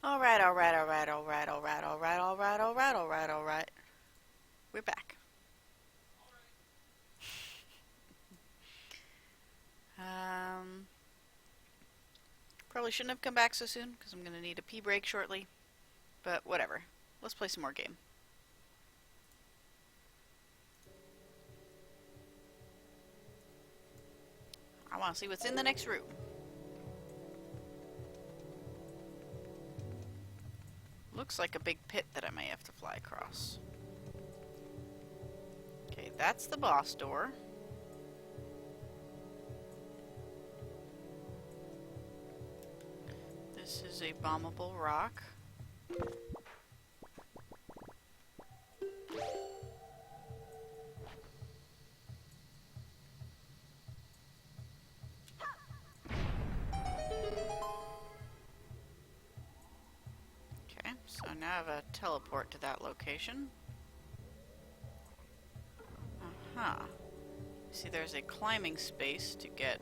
Alright, alright, alright, alright, alright, alright, alright, alright, alright, alright. We're back. Probably shouldn't have come back so soon, because I'm going to need a pee break shortly. But whatever. Let's play some more game. I want to see what's in the next room. Looks like a big pit that I may have to fly across. Okay, that's the boss door. This is a bombable rock. Okay, so now I have a teleport to that location. Uh-huh. See, there's a climbing space to get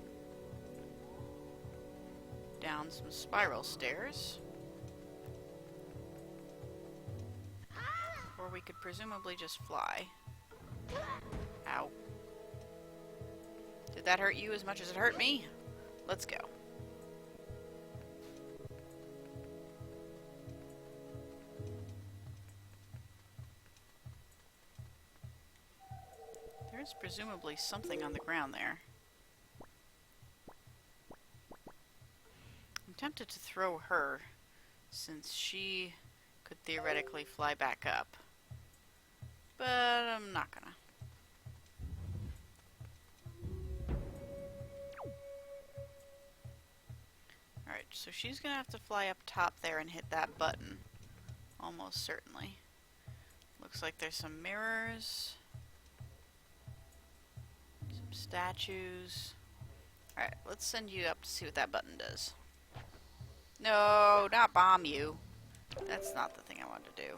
down some spiral stairs. Or we could presumably just fly. Ow. Did that hurt you as much as it hurt me? Let's go. There's presumably something on the ground there. I'm tempted to throw her, since she could theoretically fly back up. But I'm not gonna. Alright, so she's gonna have to fly up top there and hit that button. Almost certainly. Looks like there's some mirrors. Some statues. Alright, let's send you up to see what that button does. No, not bomb you. That's not the thing I wanted to do.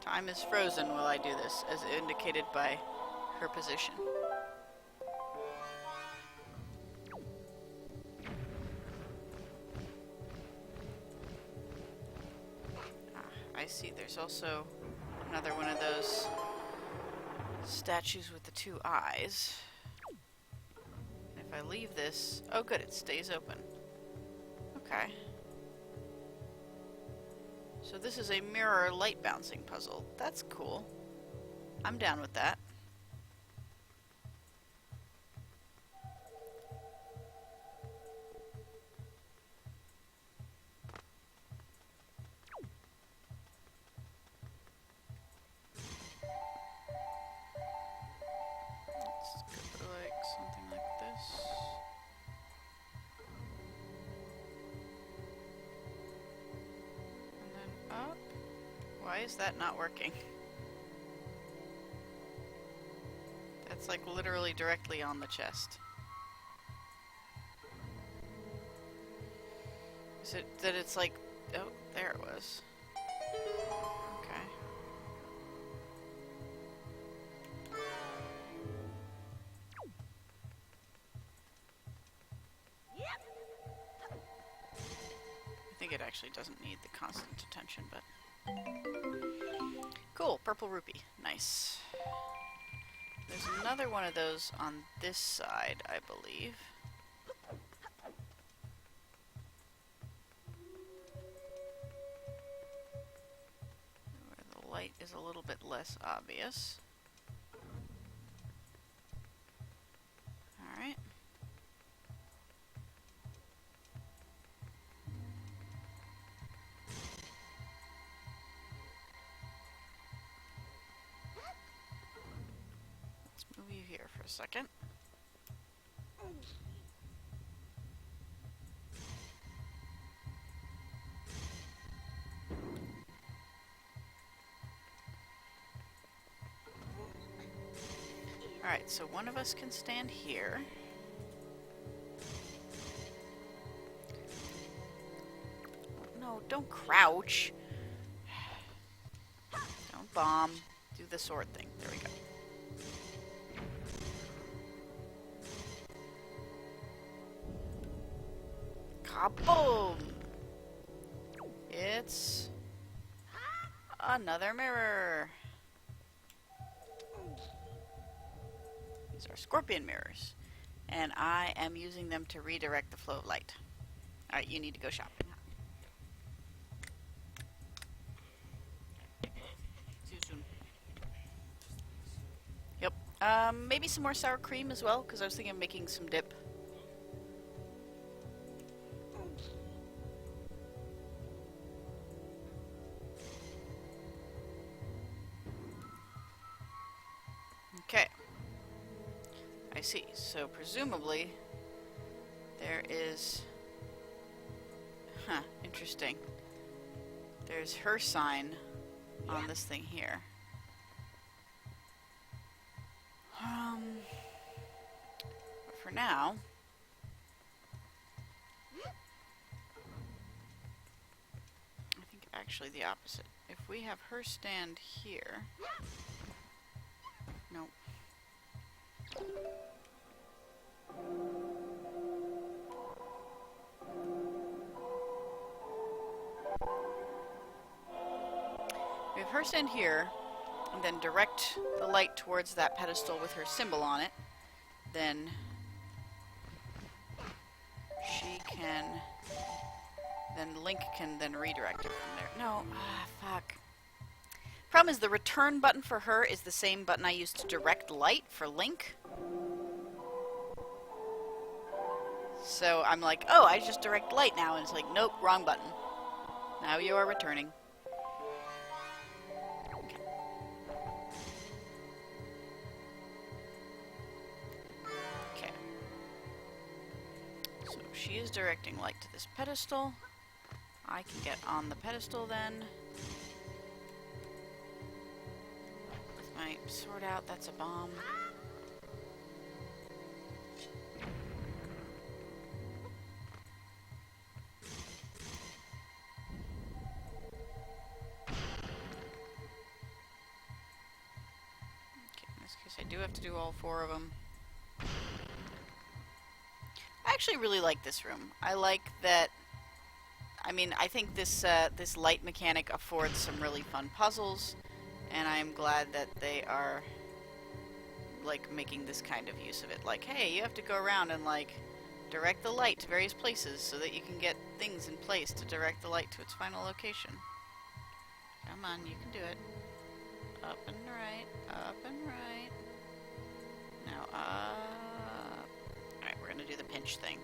Time is frozen while I do this, as indicated by her position. I see there's also another one of those statues with the two eyes. If I leave this... Oh good, it stays open. Okay. So this is a mirror light bouncing puzzle. That's cool. I'm down with that. Let's go like something like this. And then up. Why is that not working? That's like literally directly on the chest. Is it that it's like... Oh, there it was. Okay. I think it actually doesn't need the constant attention, but... Cool, purple rupee. Nice. There's another one of those on this side, I believe. Where the light is a little bit less obvious. Alright. Move you here for a second. Alright, so one of us can stand here. No, don't crouch. Don't bomb. Do the sword thing. There we go. Kaboom! It's another mirror. These are scorpion mirrors. And I am using them to redirect the flow of light. Alright, you need to go shopping. See you soon. Yep. Maybe some more sour cream as well, because I was thinking of making some dip. Okay. I see. So presumably there is... Huh, interesting. There's her sign on this thing here. But for now... I think actually the opposite. If we have her stand here... Nope. We have her stand here, and then direct the light towards that pedestal with her symbol on it. Then she can... Then Link can then redirect it from there. No, fuck. Problem is the return button for her is the same button I used to direct light for Link. So I'm like, oh, I just direct light now, and it's like, nope, wrong button. Now you are returning. Okay. Okay. So she is directing light to this pedestal. I can get on the pedestal then. With my sword out, that's a bomb. I do have to do all 4 of them. I actually really like this room. I like that. I mean, I think this this light mechanic affords some really fun puzzles, and I'm glad that they are like making this kind of use of it. Like, hey, you have to go around and like direct the light to various places so that you can get things in place to direct the light to its final location. Come on, you can do it. Up and right, up and right. Now up. Alright, we're gonna do the pinch thing.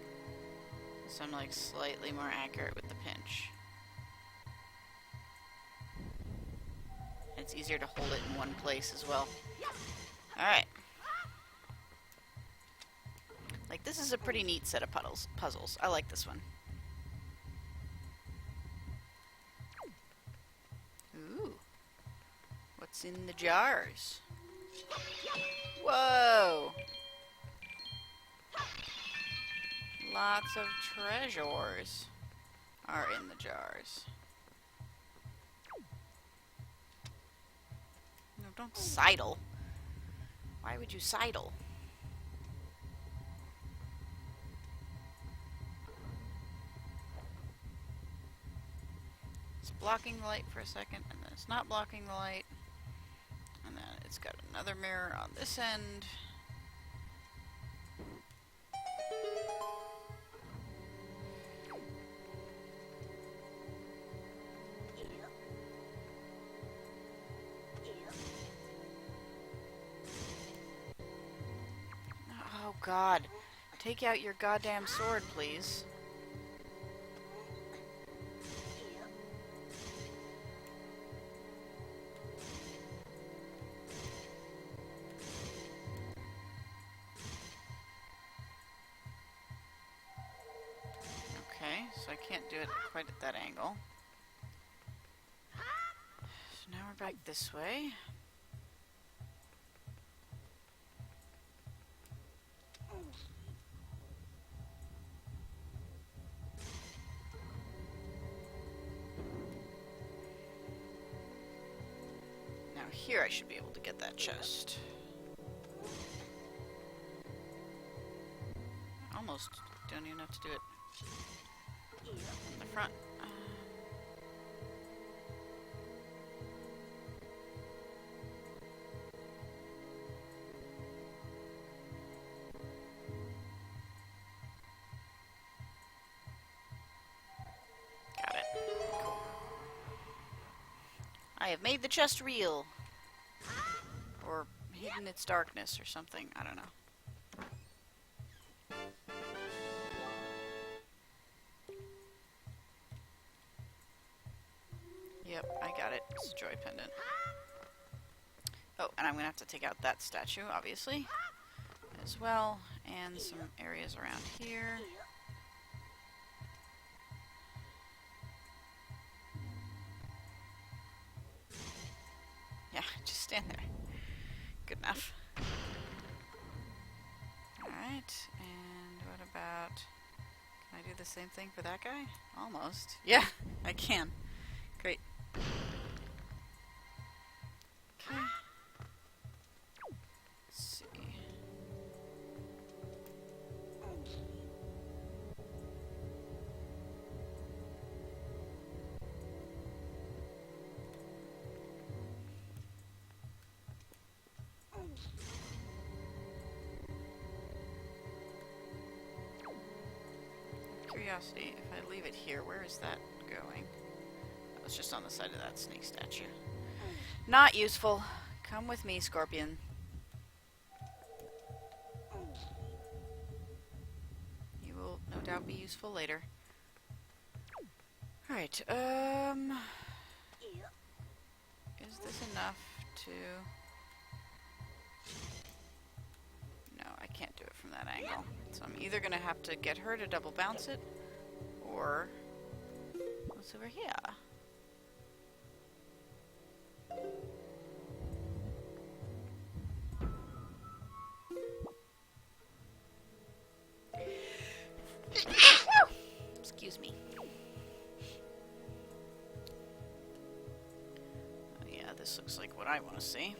So I'm like slightly more accurate with the pinch. It's easier to hold it in one place as well. Alright. Like, this is a pretty neat set of puzzles. I like this one. Ooh. What's in the jars? Whoa! Lots of treasures are in the jars. No, don't sidle. Why would you sidle? It's blocking the light for a second, and then it's not blocking the light. And then it's got another mirror on this end. Oh God. Take out your goddamn sword, please. Okay, so I can't do it quite at that angle. So now we're back this way. Now here I should be able to get that chest. Almost don't even have to do it. the front. Got it. Cool. I have made the chest real. Or hidden its darkness or something. I don't know. Yep, I got it. It's a joy pendant. Oh, and I'm gonna have to take out that statue, obviously, as well, and some areas around here. Yeah, just stand there. Good enough. Alright, and what about... Can I do the same thing for that guy? Almost. Yeah, I can. Great. Okay. Let's see. Curiosity, if I leave it here, where is that going? That was just on the side of that snake statue. Not useful. Come with me, Scorpion. You will no doubt be useful later. Alright, is this enough to... No, I can't do it from that angle. So I'm either gonna have to get her to double bounce it, or... What's over here? Excuse me. Oh, yeah, this looks like what I want to see.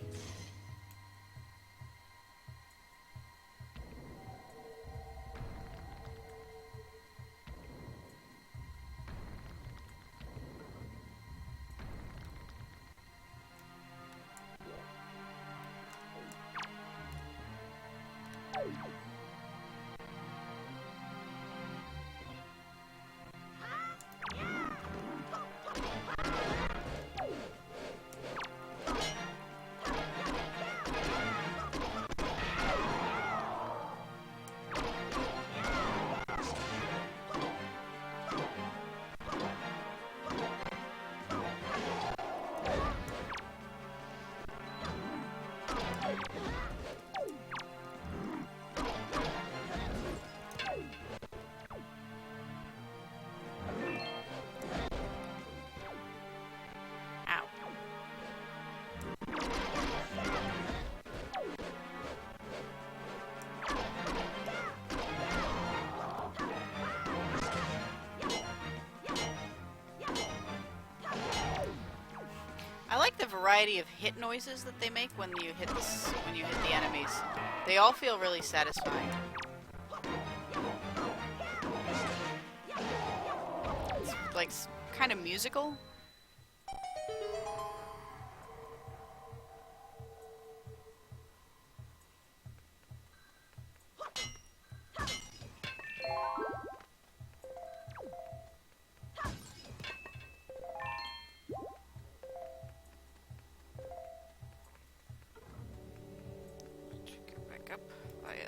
I like the variety of hit noises that they make when you hit the enemies. They all feel really satisfying. It's like kind of musical.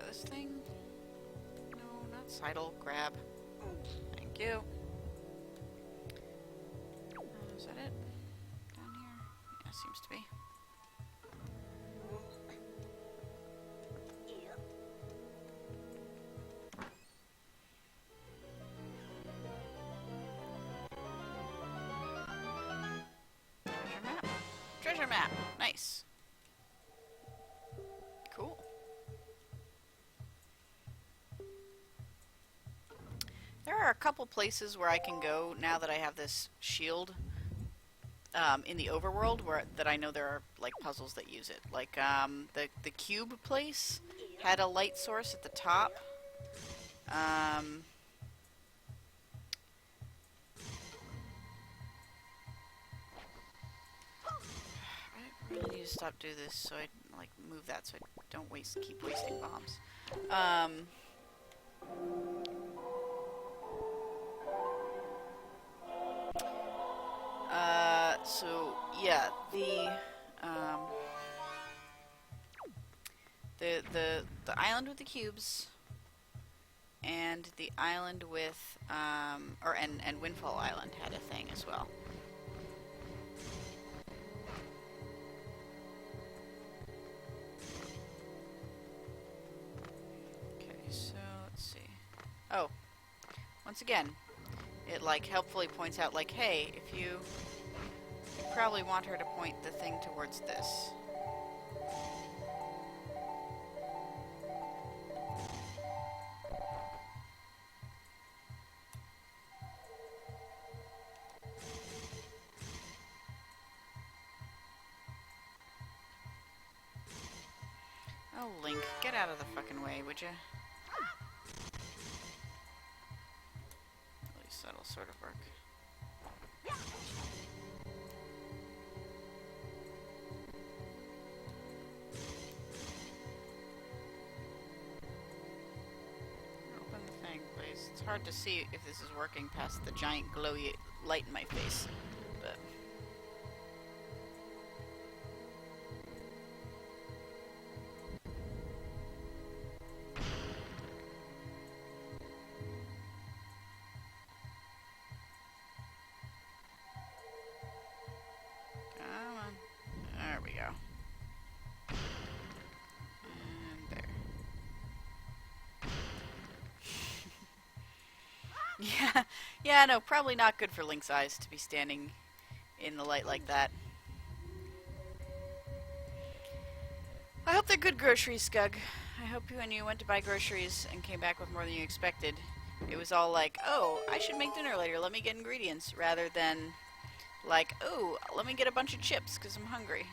This thing? No, not sidle. Grab. Thank you. Is that it? Down here? Yeah, seems to be. Treasure map. Treasure map. Nice. Cool. There are a couple places where I can go now that I have this shield in the overworld that I know there are like puzzles that use it. Like the cube place had a light source at the top. really need to stop doing this so I like move that so I don't keep wasting bombs. So yeah, the island with the cubes and the island with and Windfall Island had a thing as well. Okay, so let's see. Oh, once again, it like helpfully points out like, hey, if you probably want her to point the thing towards this. Oh, Link, get out of the fucking way, would you? At least that'll sort of work. Open the thing, please. It's hard to see if this is working past the giant glowy light in my face, but... Come on. There we go. And there. Yeah, no, probably not good for Link's eyes to be standing in the light like that. I hope they're good groceries, Skug. I hope when you went to buy groceries and came back with more than you expected, it was all like, oh, I should make dinner later, let me get ingredients, rather than like, oh, let me get a bunch of chips because I'm hungry.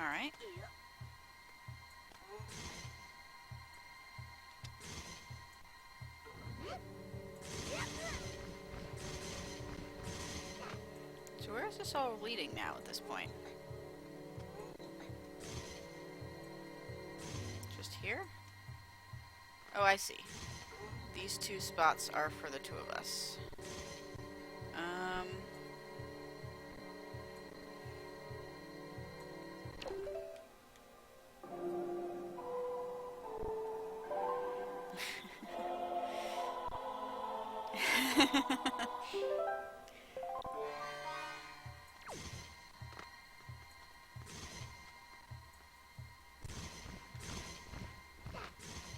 Alright. So where is this all leading now at this point? Just here? Oh, I see. These two spots are for the two of us.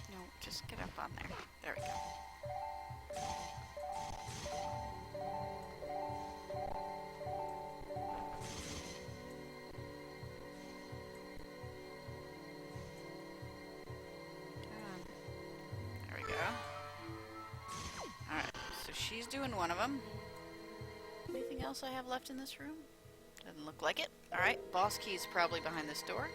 No, just get up on there. There we go. There we go. Alright, so she's doing one of them. Anything else I have left in this room? Doesn't look like it. Alright, boss key's probably behind this door.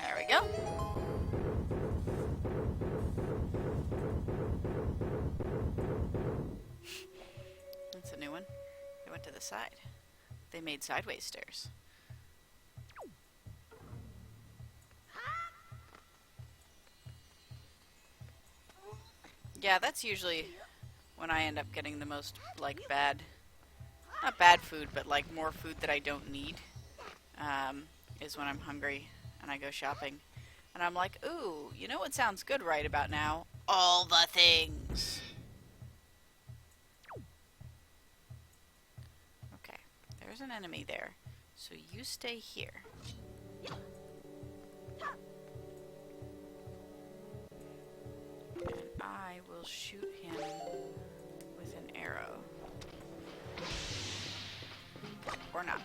There we go. That's a new one. They went to the side. They made sideways stairs. Yeah, that's usually when I end up getting the most, like, not bad food, but, like, more food that I don't need, is when I'm hungry and I go shopping. And I'm like, ooh, you know what sounds good right about now? All the things! Okay, there's an enemy there, so you stay here. And I will shoot him with an arrow. Or not.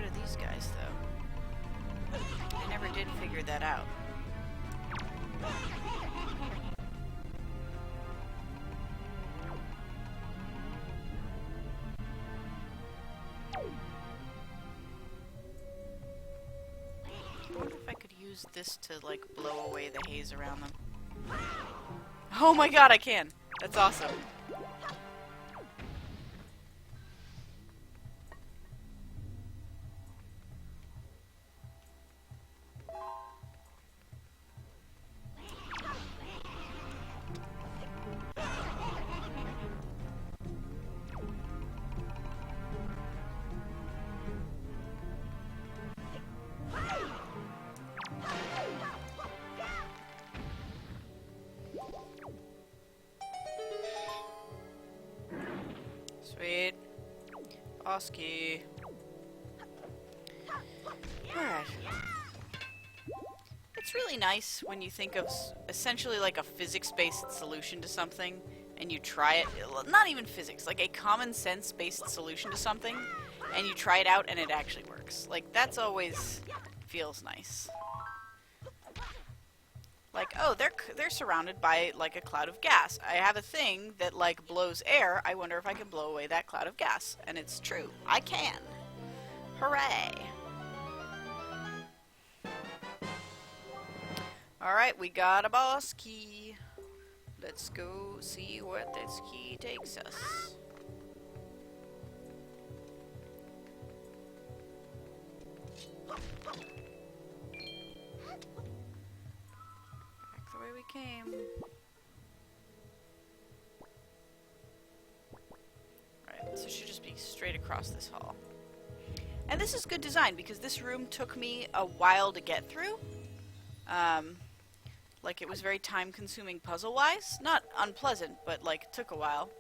of these guys, though. I never did figure that out. I wonder if I could use this to, like, blow away the haze around them. Oh my god, I can! That's awesome. Sweet. Oski. Alright. It's really nice when you think of essentially like a physics-based solution to something, and you try it, not even physics, like a common sense-based solution to something, and you try it out and it actually works. Like, that's always feels nice. Like, oh, they're surrounded by, like, a cloud of gas. I have a thing that, like, blows air. I wonder if I can blow away that cloud of gas. And it's true. I can. Hooray. Alright, we got a boss key. Let's go see what this key takes us. Came. Right, so it should just be straight across this hall. And this is good design because this room took me a while to get through. Like, it was very time-consuming puzzle-wise. Not unpleasant, but, like, took a while.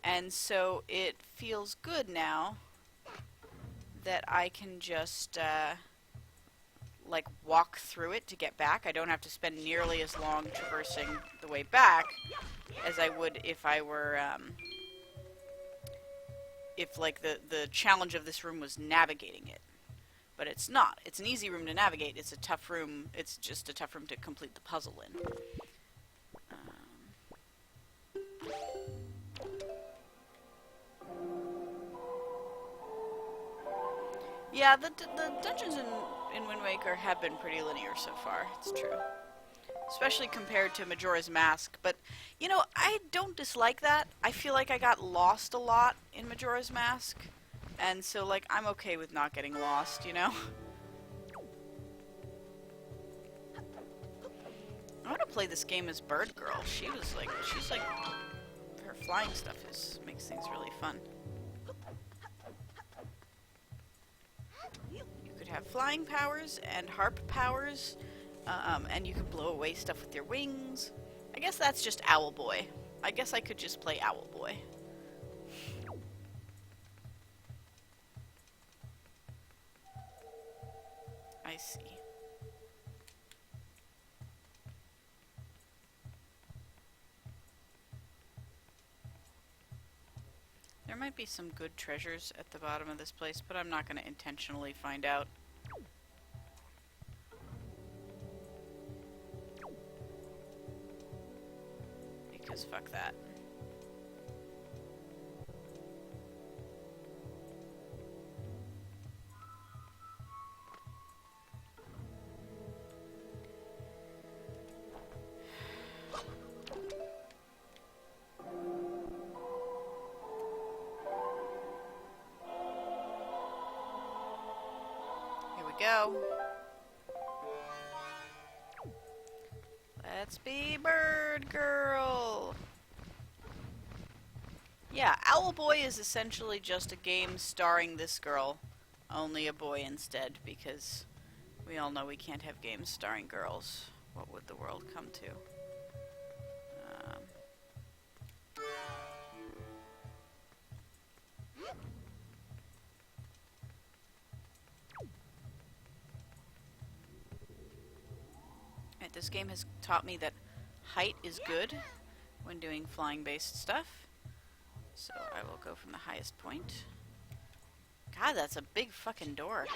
And so it feels good now that I can just, like, walk through it to get back. I don't have to spend nearly as long traversing the way back as I would if I were, if, like, the challenge of this room was navigating it. But it's not. It's an easy room to navigate. It's a tough room. It's just a tough room to complete the puzzle in. Yeah, the dungeons in Wind Waker have been pretty linear so far, it's true. Especially compared to Majora's Mask, but, you know, I don't dislike that. I feel like I got lost a lot in Majora's Mask, and so, like, I'm okay with not getting lost, you know? I want to play this game as Bird Girl. She's like, her flying stuff makes things really fun. Have flying powers and harp powers, and you can blow away stuff with your wings. I guess that's just Owl Boy. I guess I could just play Owl Boy. I see. There might be some good treasures at the bottom of this place, but I'm not going to intentionally find out. Because fuck that. Go. Let's be Bird Girl. Yeah, Owl Boy is essentially just a game starring this girl, only a boy instead, because we all know we can't have games starring girls. What would the world come to? This game has taught me that height is good when doing flying-based stuff. So I will go from the highest point. God, that's a big fucking door.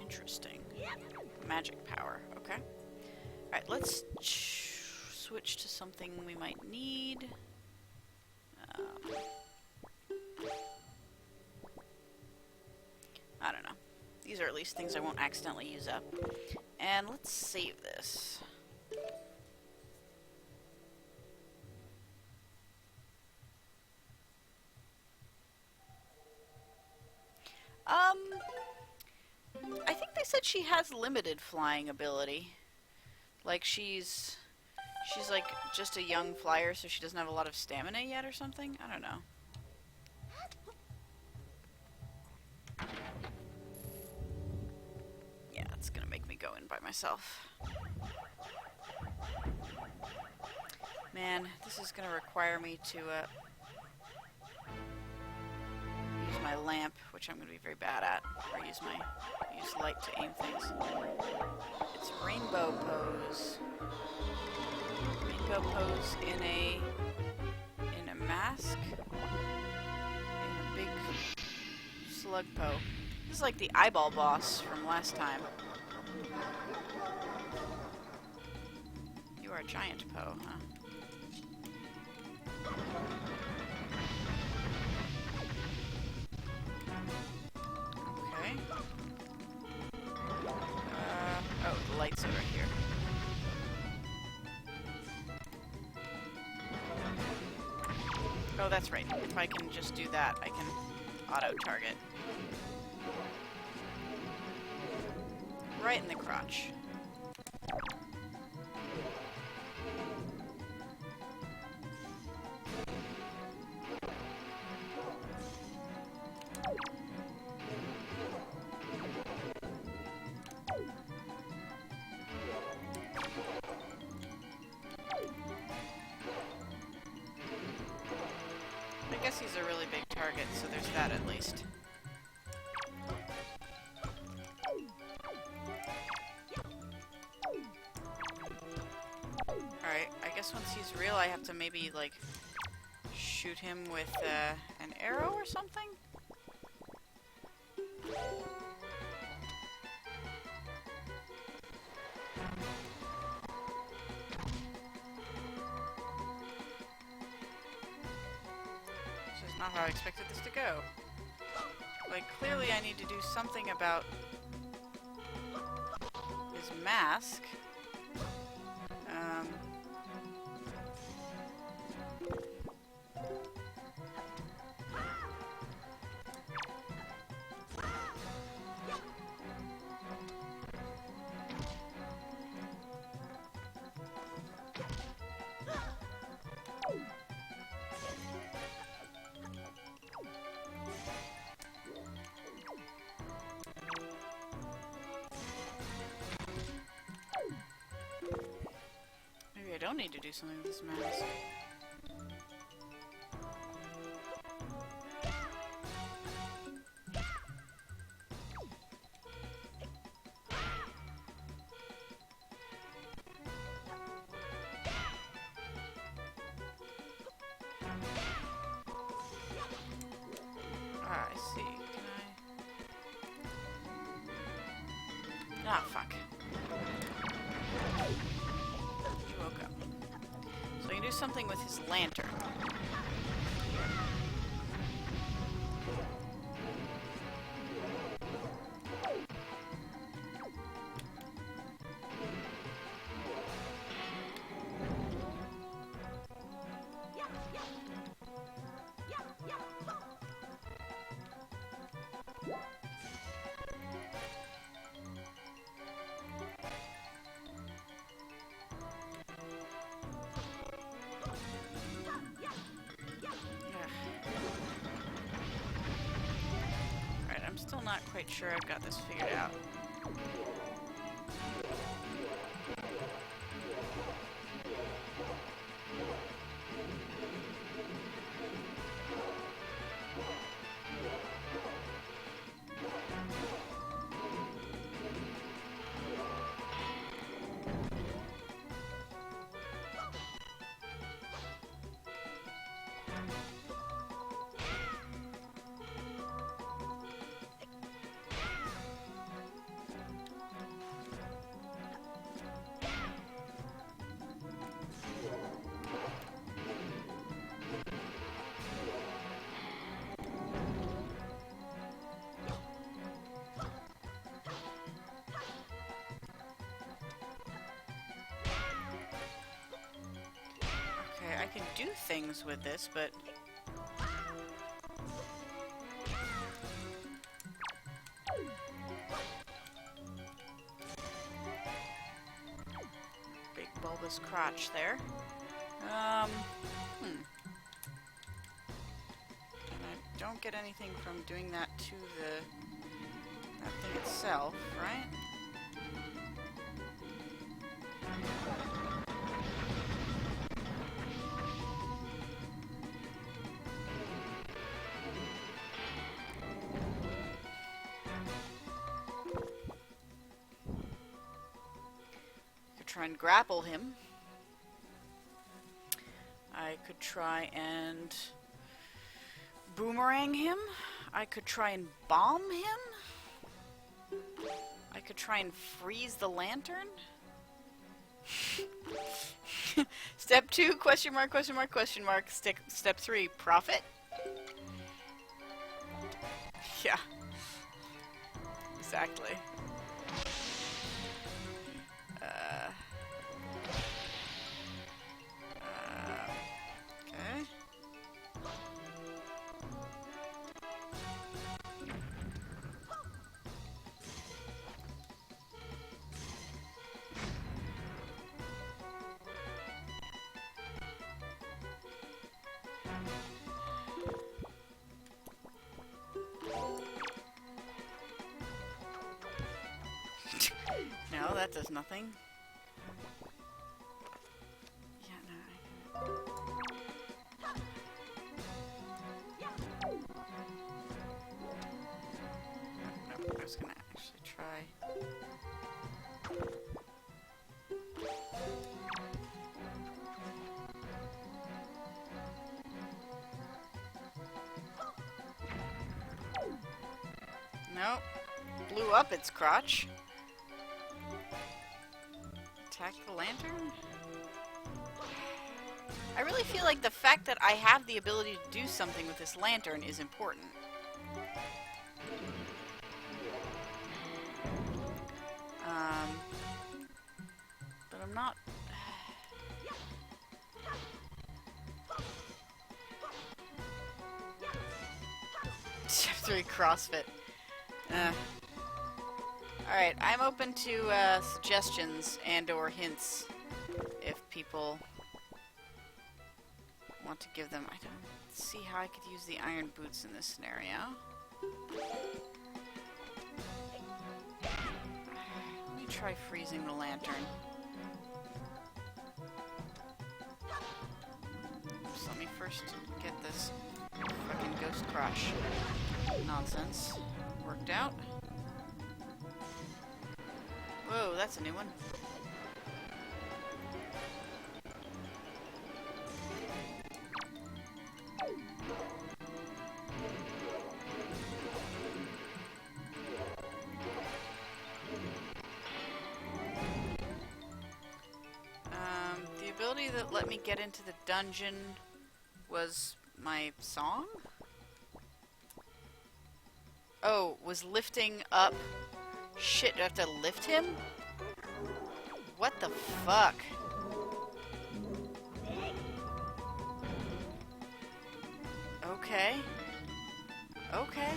Interesting. Magic power. Okay. Alright, let's switch to something we might need. I don't know. These are at least things I won't accidentally use up. And let's save this. I think they said she has limited flying ability. Like she's like just a young flyer, so she doesn't have a lot of stamina yet or something? I don't know. Yeah, it's gonna make me go in by myself. Man, this is gonna require me to use my lamp, which I'm gonna be very bad at, or use light to aim things. It's rainbow pose. Rainbow pose in a mask. In a big slug po. This is like the eyeball boss from last time. You are a giant po, huh? Okay. Oh, the light's over here. Oh, that's right. If I can just do that, I can auto-target. Right in the crotch. I guess he's a really big target, so there's that at least. Alright, I guess once he's real, I have to maybe, like, shoot him with an arrow or something? This is not how I expected this to go. Like, clearly I need to do something about his mask. Maybe I don't need to do something with this mask. Ah, I see. Can I... Ah, fuck. You woke up. So I can do something with his lantern. Still not quite sure I've got this figured out. can do things with this, but... Big bulbous crotch there. And I don't get anything from doing that to that thing itself, right? Try and grapple him. I could try and boomerang him. I could try and bomb him. I could try and freeze the lantern. Step 2, question mark, question mark, question mark. Step 3, profit. Yeah. Exactly. Okay. No, that does nothing. Yeah, no. Nope, I was gonna actually try. Nope. Blew up its crotch. Attack the lantern? I really feel like the fact that I have the ability to do something with this lantern is important. But I'm not... Step 3 CrossFit. Alright, I'm open to suggestions and or hints if people want to give them. I don't see how I could use the iron boots in this scenario. Let me try freezing the lantern. So let me first get this fucking ghost crotch nonsense worked out. Whoa, that's a new one. The ability that let me get into the dungeon was my song? Oh, was lifting up... Shit, do I have to lift him? What the fuck? Okay. Okay.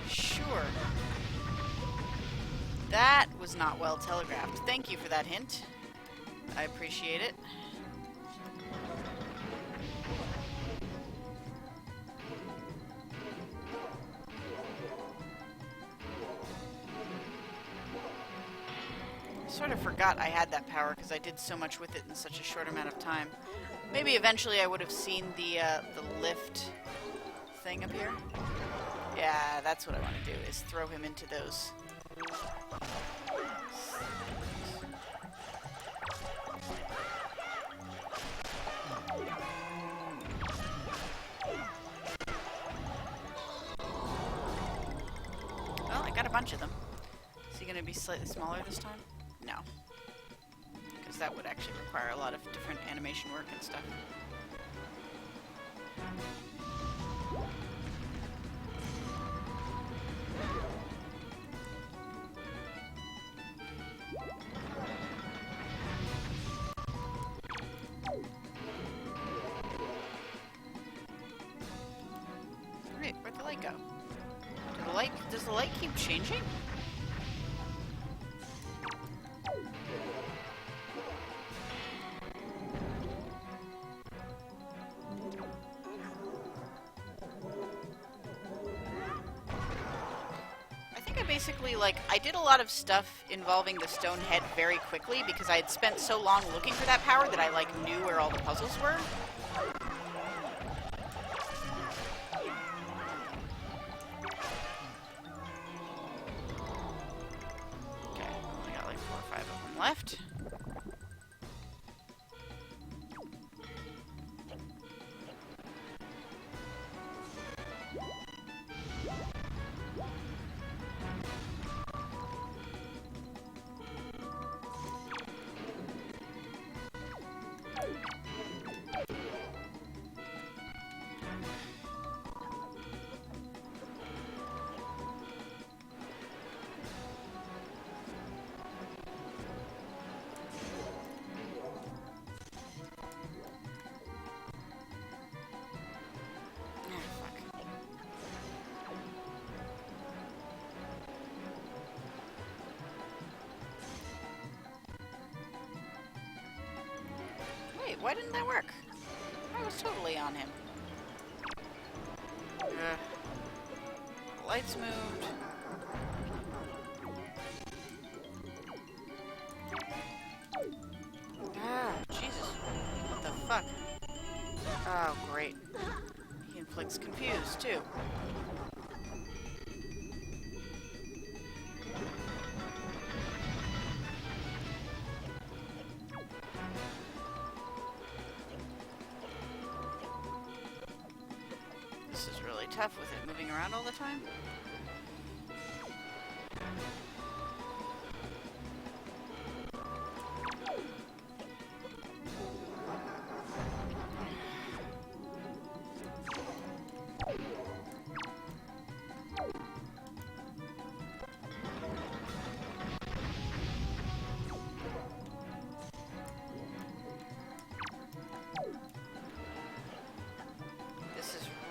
Sure. That was not well telegraphed. Thank you for that hint. I appreciate it. Sort of forgot I had that power because I did so much with it in such a short amount of time. Maybe eventually I would have seen the lift thing up here. Yeah, that's what I want to do, is throw him into those. Well, I got a bunch of them. Is he going to be slightly smaller this time? No. Because that would actually require a lot of different animation work and stuff. does the light keep changing? I think I basically, like, I did a lot of stuff involving the stone head very quickly because I had spent so long looking for that power that I, like, knew where all the puzzles were. Left. Wait, why didn't that work? I was totally on him. Lights moved. Ah, Jesus. What the fuck? Oh, great. He inflicts confuse, too. This is really tough with it moving around all the time.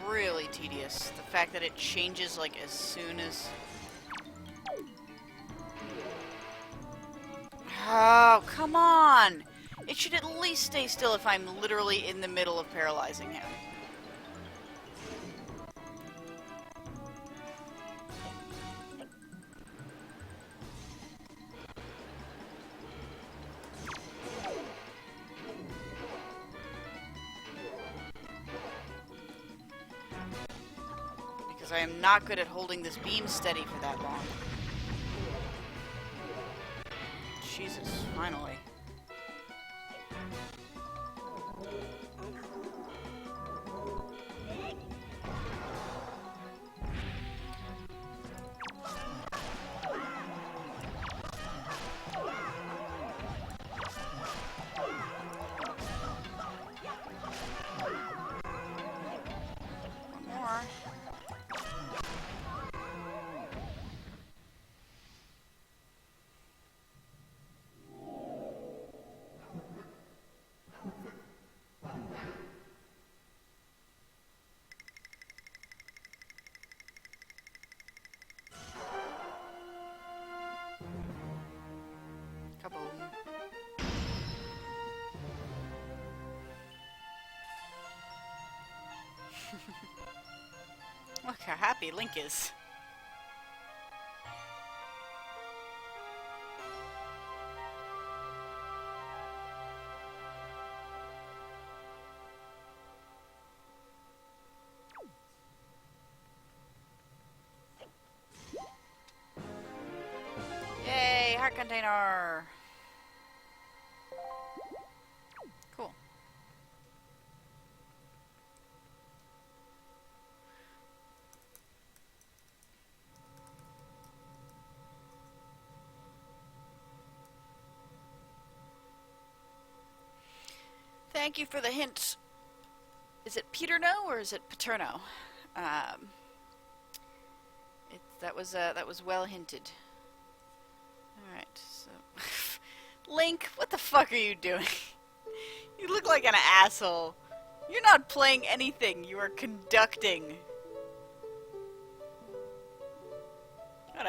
Really tedious. The fact that it changes like as soon as... Oh, come on! It should at least stay still if I'm literally in the middle of paralyzing him. I am not good at holding this beam steady for that long. Jesus, finally. One more. Look how happy Link is. Yay, heart container! Cool. Thank you for the hint. Is it Peterno or is it Paterno? That was well hinted. All right, so Link, what the fuck are you doing? You look like an asshole. You're not playing anything. You are conducting.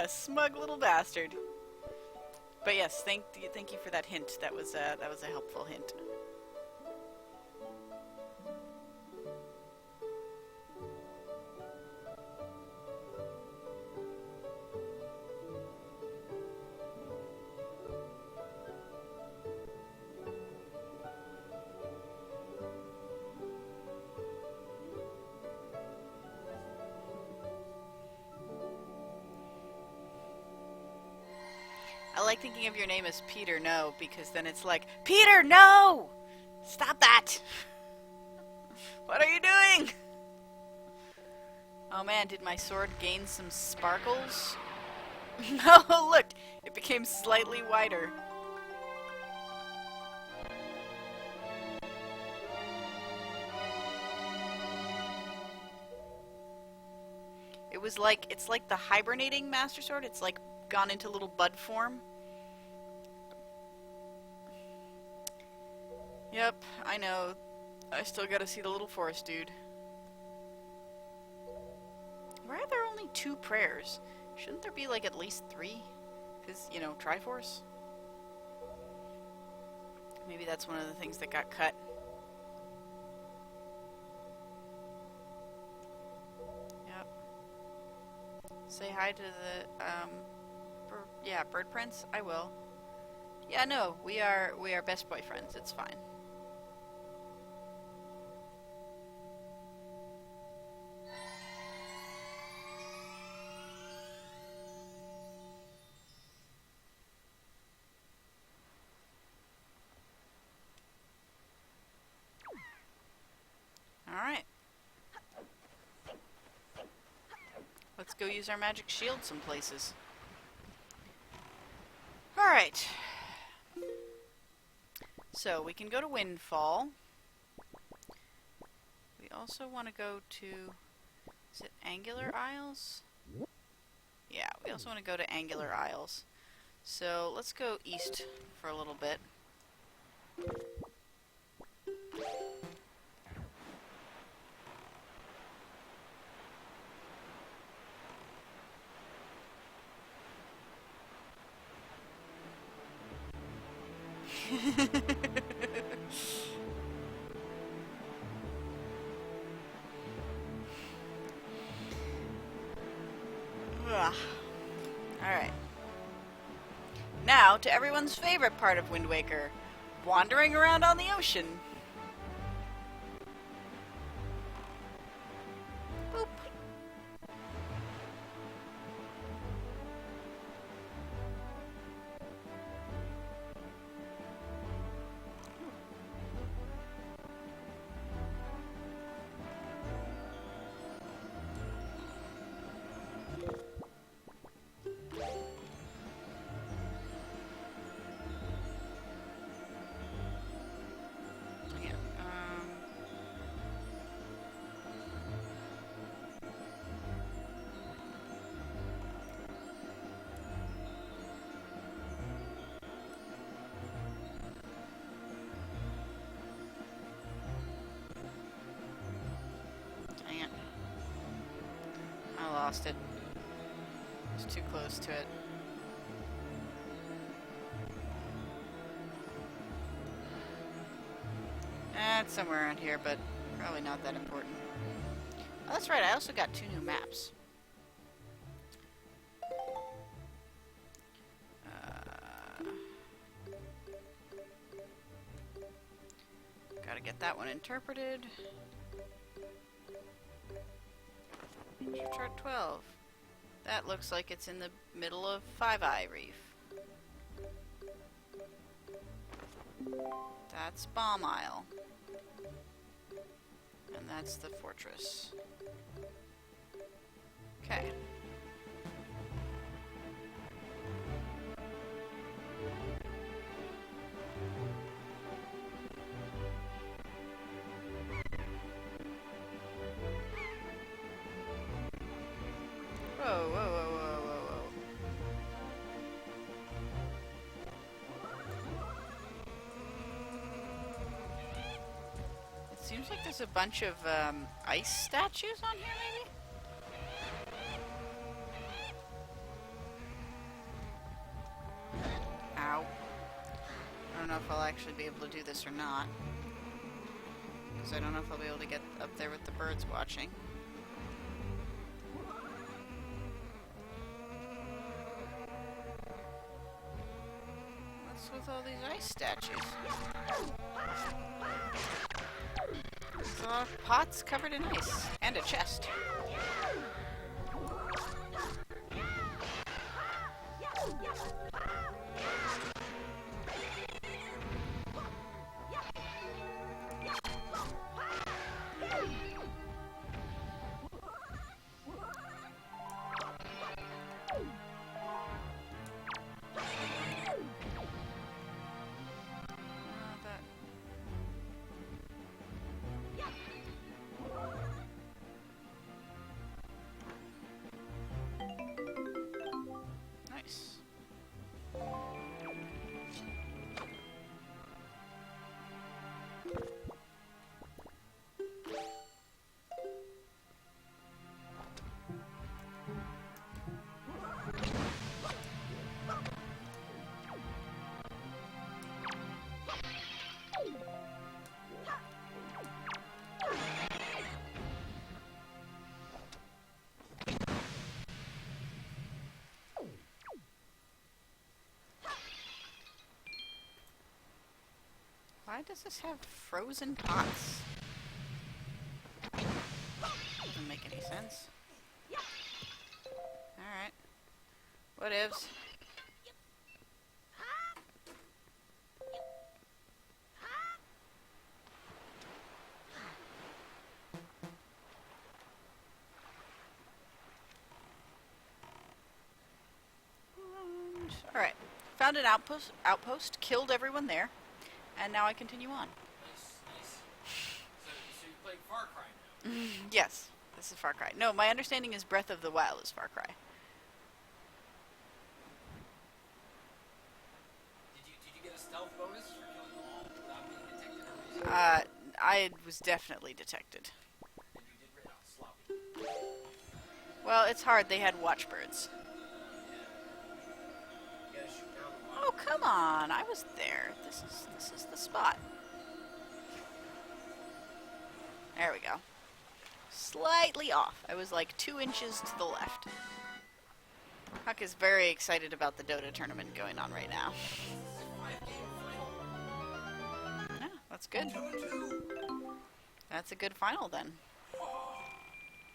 Smug little bastard. But yes, thank you for that hint. That was a helpful hint. I like thinking of your name as Peter No, because then it's like, Peter, no! Stop that! What are you doing? Oh man, did my sword gain some sparkles? No, look! It became slightly wider. It's like the hibernating Master Sword. It's like gone into little bud form. Yep, I know. I still gotta see the little forest dude. Why are there only 2 prayers? Shouldn't there be like at least 3? Because, you know, Triforce? Maybe that's one of the things that got cut. Yep. Say hi to the, yeah, Bird Prince? I will. Yeah, no, we are best boyfriends. It's fine. Alright. Let's go use our magic shield some places. Alright. So, we can go to Windfall. We also want to go to... Is it Angular Isles? Yeah, we also want to go to Angular Isles. So, let's go east for a little bit. Alright. Now, to everyone's favorite part of Wind Waker, wandering around on the ocean. Boop. Lost it. It's too close to it. It's somewhere around here, but probably not that important. Oh, that's right, I also got 2 new maps. Gotta get that one interpreted. Chart 12. That looks like it's in the middle of Five Eye Reef. That's Bomb Isle. And that's the fortress. Okay. Whoa, whoa, whoa, whoa, whoa, whoa. It seems like there's a bunch of ice statues on here, maybe? know if I'll actually be able to do this or not. Because I don't know if I'll be able to get up there with the birds watching. What's with all these ice statues? There's a lot of pots covered in ice. And a chest. Nice. Why does this have frozen pots? Doesn't make any sense. Alright. Whatevs. Alright. Found an outpost, killed everyone there. And now I continue on. Nice, nice. So you're playing Far Cry now? Yes, this is Far Cry. No, my understanding is Breath of the Wild is Far Cry. Did you get a stealth bonus for killing them all without being detected or anything? I was definitely detected. And you did rid out sloppy. Well, it's hard. They had watchbirds. You gotta shoot down the Oh, come on. I was there. This is the spot. There we go. Slightly off. I was like 2 inches to the left. Huck is very excited about the Dota tournament going on right now. 5-game final. Yeah, that's good. 2-2. That's a good final then. Oh,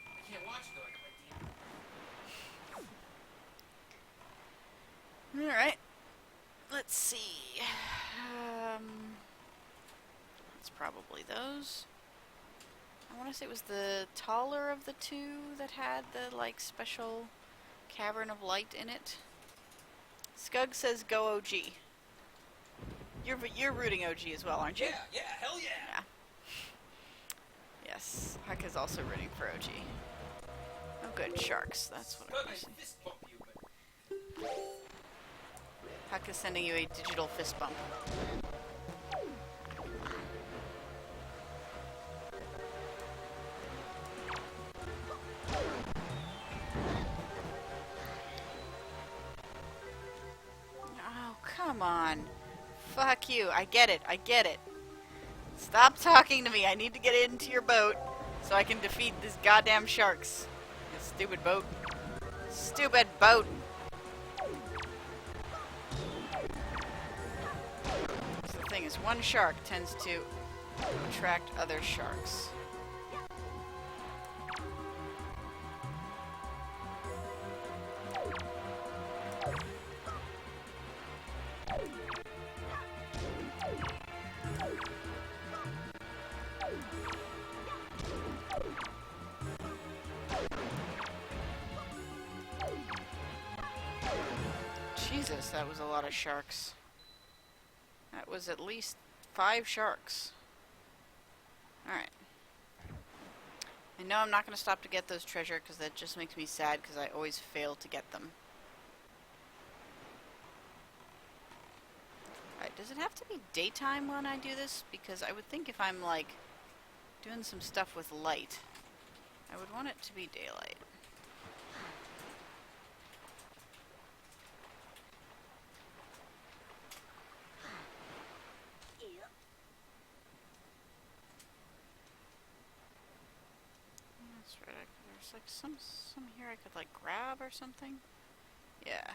I can't watch it though. I got my team. Alright. Let's see. That's probably those. I want to say it was the taller of the two that had the, like, special cavern of light in it. Skug says go OG. You're rooting OG as well, aren't you? Yeah, hell yeah. Yeah. Yes, Huck is also rooting for OG. Oh good, sharks. That's what I was saying. Fist bump you, but Huck is sending you a digital fist bump. Oh, come on. Fuck you. I get it. I get it. Stop talking to me. I need to get into your boat so I can defeat these goddamn sharks. This stupid boat. Stupid boat. So the thing is, one shark tends to attract other sharks. Jesus, that was a lot of sharks. That was at least 5 sharks. Alright. I know I'm not going to stop to get those treasure because that just makes me sad because I always fail to get them. Alright, does it have to be daytime when I do this? Because I would think if I'm, like, doing some stuff with light, I would want it to be daylight. There's like some here I could like grab or something. Yeah.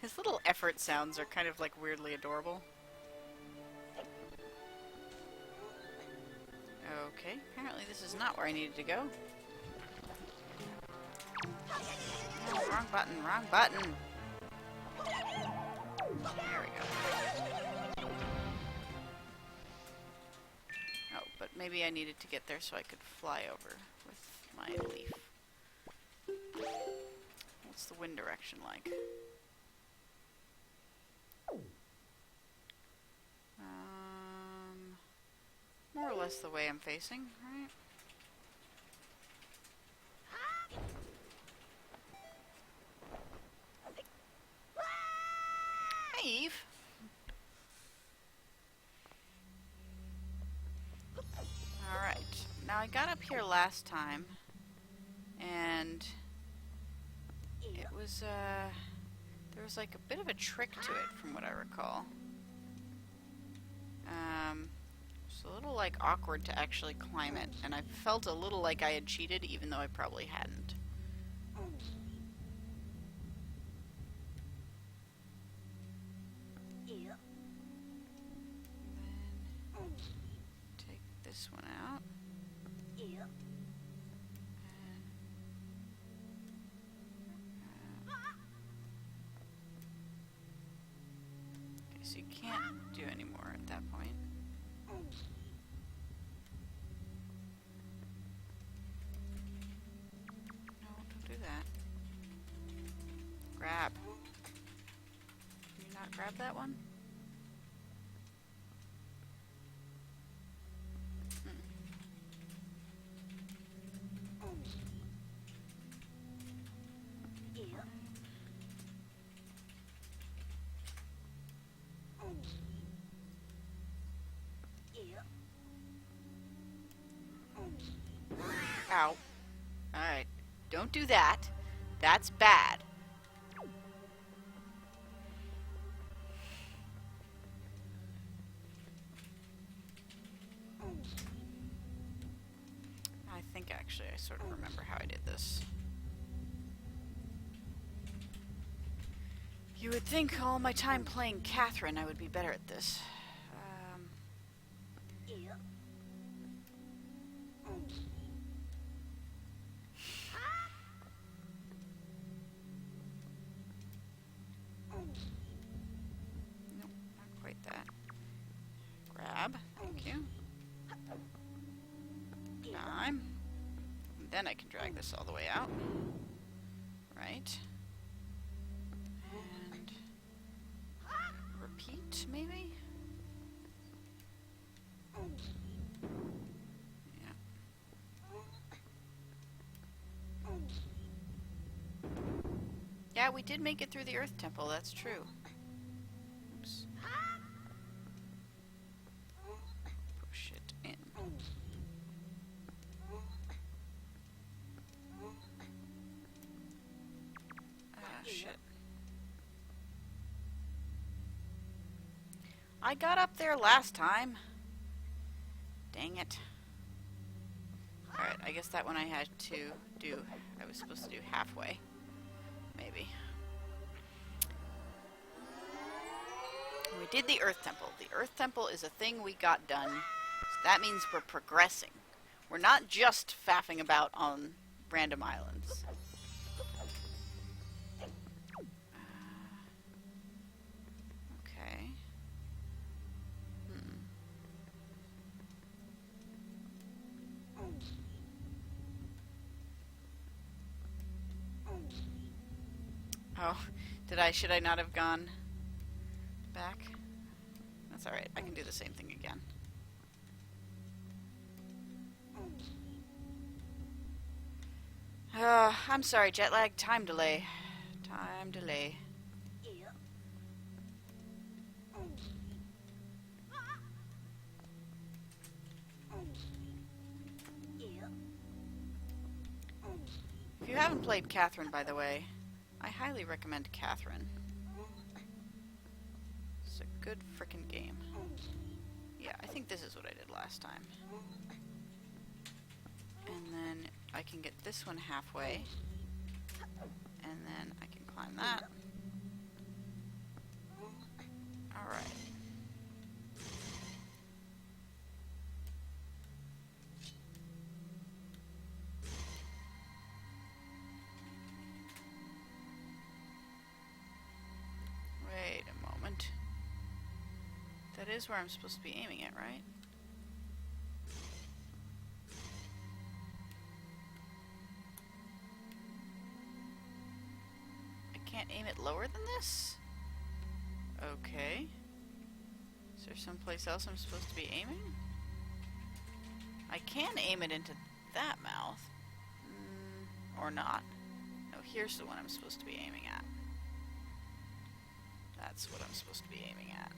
His little effort sounds are kind of like weirdly adorable. Okay, apparently this is not where I needed to go. No, wrong button, wrong button. There we go. Oh, but maybe I needed to get there so I could fly over with my leaf. What's the wind direction like? More or less the way I'm facing, right? Hey, Eve. Alright, now I got up here last time, and it was, there was like a bit of a trick to it from what I recall. It's a little like awkward to actually climb it, and I felt a little like I had cheated even though I probably hadn't. Take this one out. Okay, so you can't do any more at that point. No, don't do that. Grab. Can you not grab that one? Ow. Alright. Don't do that. That's bad. I think actually I sort of remember how I did this. You would think all my time playing Catherine I would be better at this. Nope, not quite that. Grab, thank you. Climb. And then I can drag this all the way out. Right. And repeat, maybe? Yeah. Yeah, we did make it through the Earth Temple, that's true. Oops. Push it in. Shit. I got up there last time. Dang it. Alright, I guess that one I had to do, I was supposed to do halfway. Maybe. We did the Earth Temple. The Earth Temple is a thing we got done. So that means we're progressing. We're not just faffing about on random islands. Okay. Oh, should I not have gone back. That's alright. I can do the same thing again. I'm sorry, jet lag. Time delay. Time delay. If you haven't played Catherine, by the way, I highly recommend Catherine. It's a good frickin' game. Yeah, I think this is what I did last time. And then I can get this one halfway. And then I can climb that. Alright. Wait a moment. That is where I'm supposed to be aiming it, right? I can't aim it lower than this? Okay. Is there someplace else I'm supposed to be aiming? I can aim it into that mouth. Or not. No, here's the one I'm supposed to be aiming at. That's what I'm supposed to be aiming at.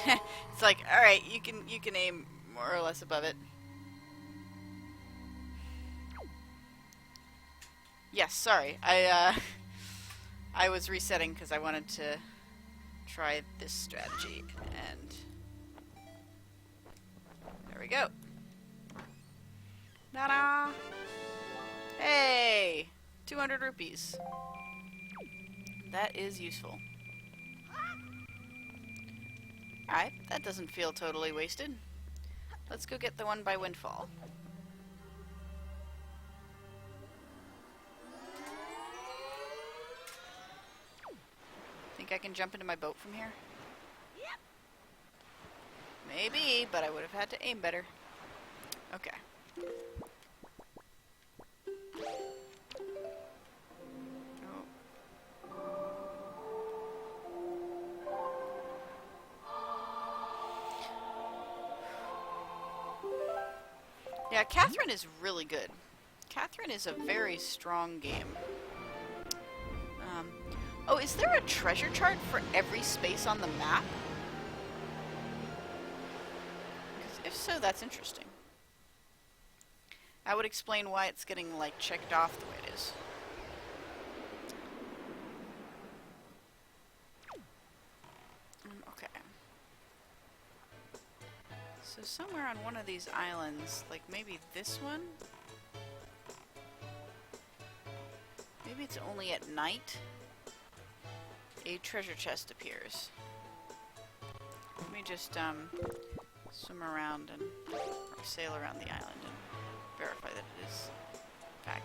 Yeah. It's like, alright, you can aim more or less above it. Yes, sorry. I was resetting because I wanted to try this strategy, and there we go. Ta-da! Hey! 200 rupees. That is useful. Alright, that doesn't feel totally wasted. Let's go get the one by Windfall. Think I can jump into my boat from here? Yep. Maybe, but I would have had to aim better. Okay. Yeah, Catherine is really good. Catherine is a very strong game. Oh, is there a treasure chart for every space on the map? Because if so, that's interesting. That would explain why it's getting, like, checked off the way it is. Okay. So somewhere on one of these islands, like maybe this one? Maybe it's only at night? A treasure chest appears. Let me just swim around and or sail around the island and verify that it is in fact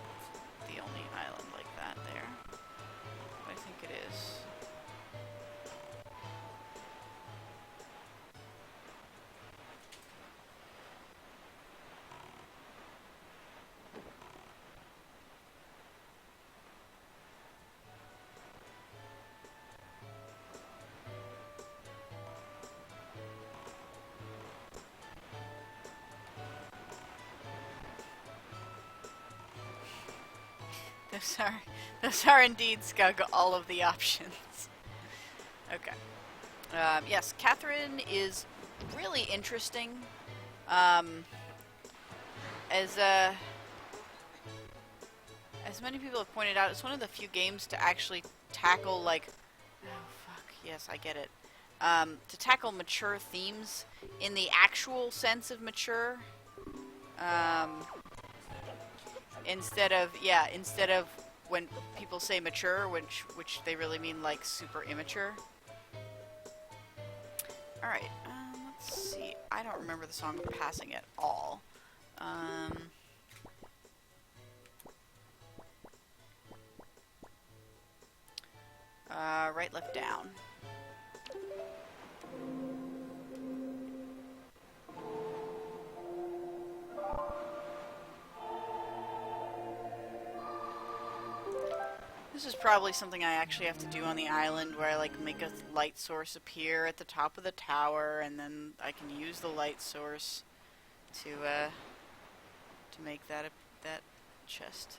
the only island like that there. But I think it is. Those are indeed, Skug, all of the options. Okay. Yes, Catherine is really interesting. As many people have pointed out, it's one of the few games to actually tackle, like... Oh, fuck. Yes, I get it. To tackle mature themes in the actual sense of mature. Instead of when people say mature, which they really mean like super immature. Alright, let's see. I don't remember the song Passing at all. Right, left, down. probably something I actually have to do on the island, where I like make a light source appear at the top of the tower, and then I can use the light source to make that chest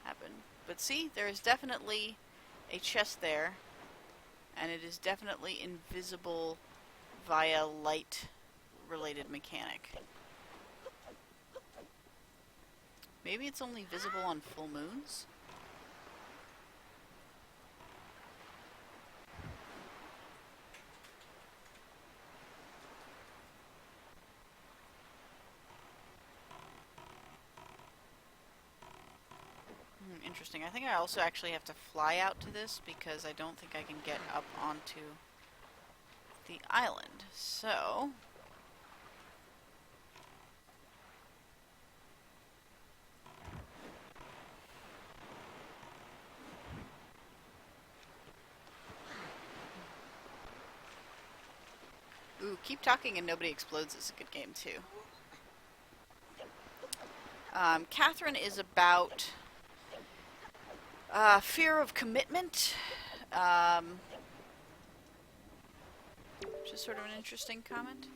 happen. But see, there is definitely a chest there, and it is definitely invisible via light-related mechanic. Maybe it's only visible on full moons? Interesting. I think I also actually have to fly out to this because I don't think I can get up onto the island. So... Ooh, Keep Talking and Nobody Explodes is a good game too. Catherine is about fear of commitment, which is sort of an interesting comment.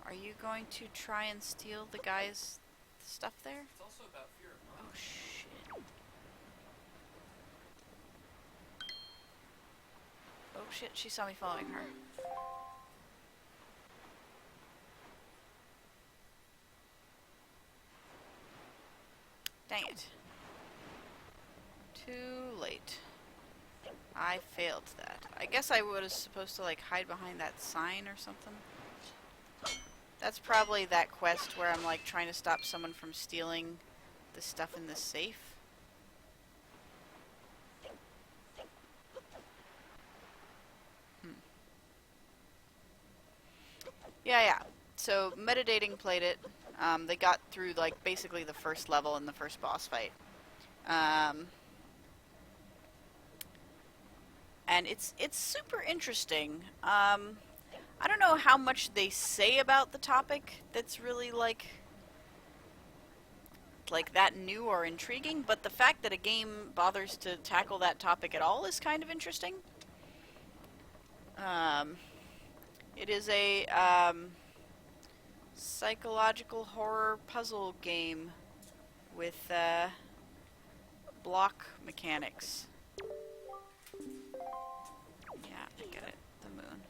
Are you going to try and steal the guy's stuff there? It's also about fear of Oh shit. Oh shit, she saw me following her. Dang it. Too late. I failed that. I guess I was supposed to like hide behind that sign or something. That's probably that quest where I'm like trying to stop someone from stealing the stuff in the safe. Yeah. So Metadating played it. They got through like basically the first level in the first boss fight. And it's super interesting. I don't know how much they say about the topic that's really like that new or intriguing, but the fact that a game bothers to tackle that topic at all is kind of interesting. It is a psychological horror puzzle game with block mechanics. Yeah, I get it. The moon.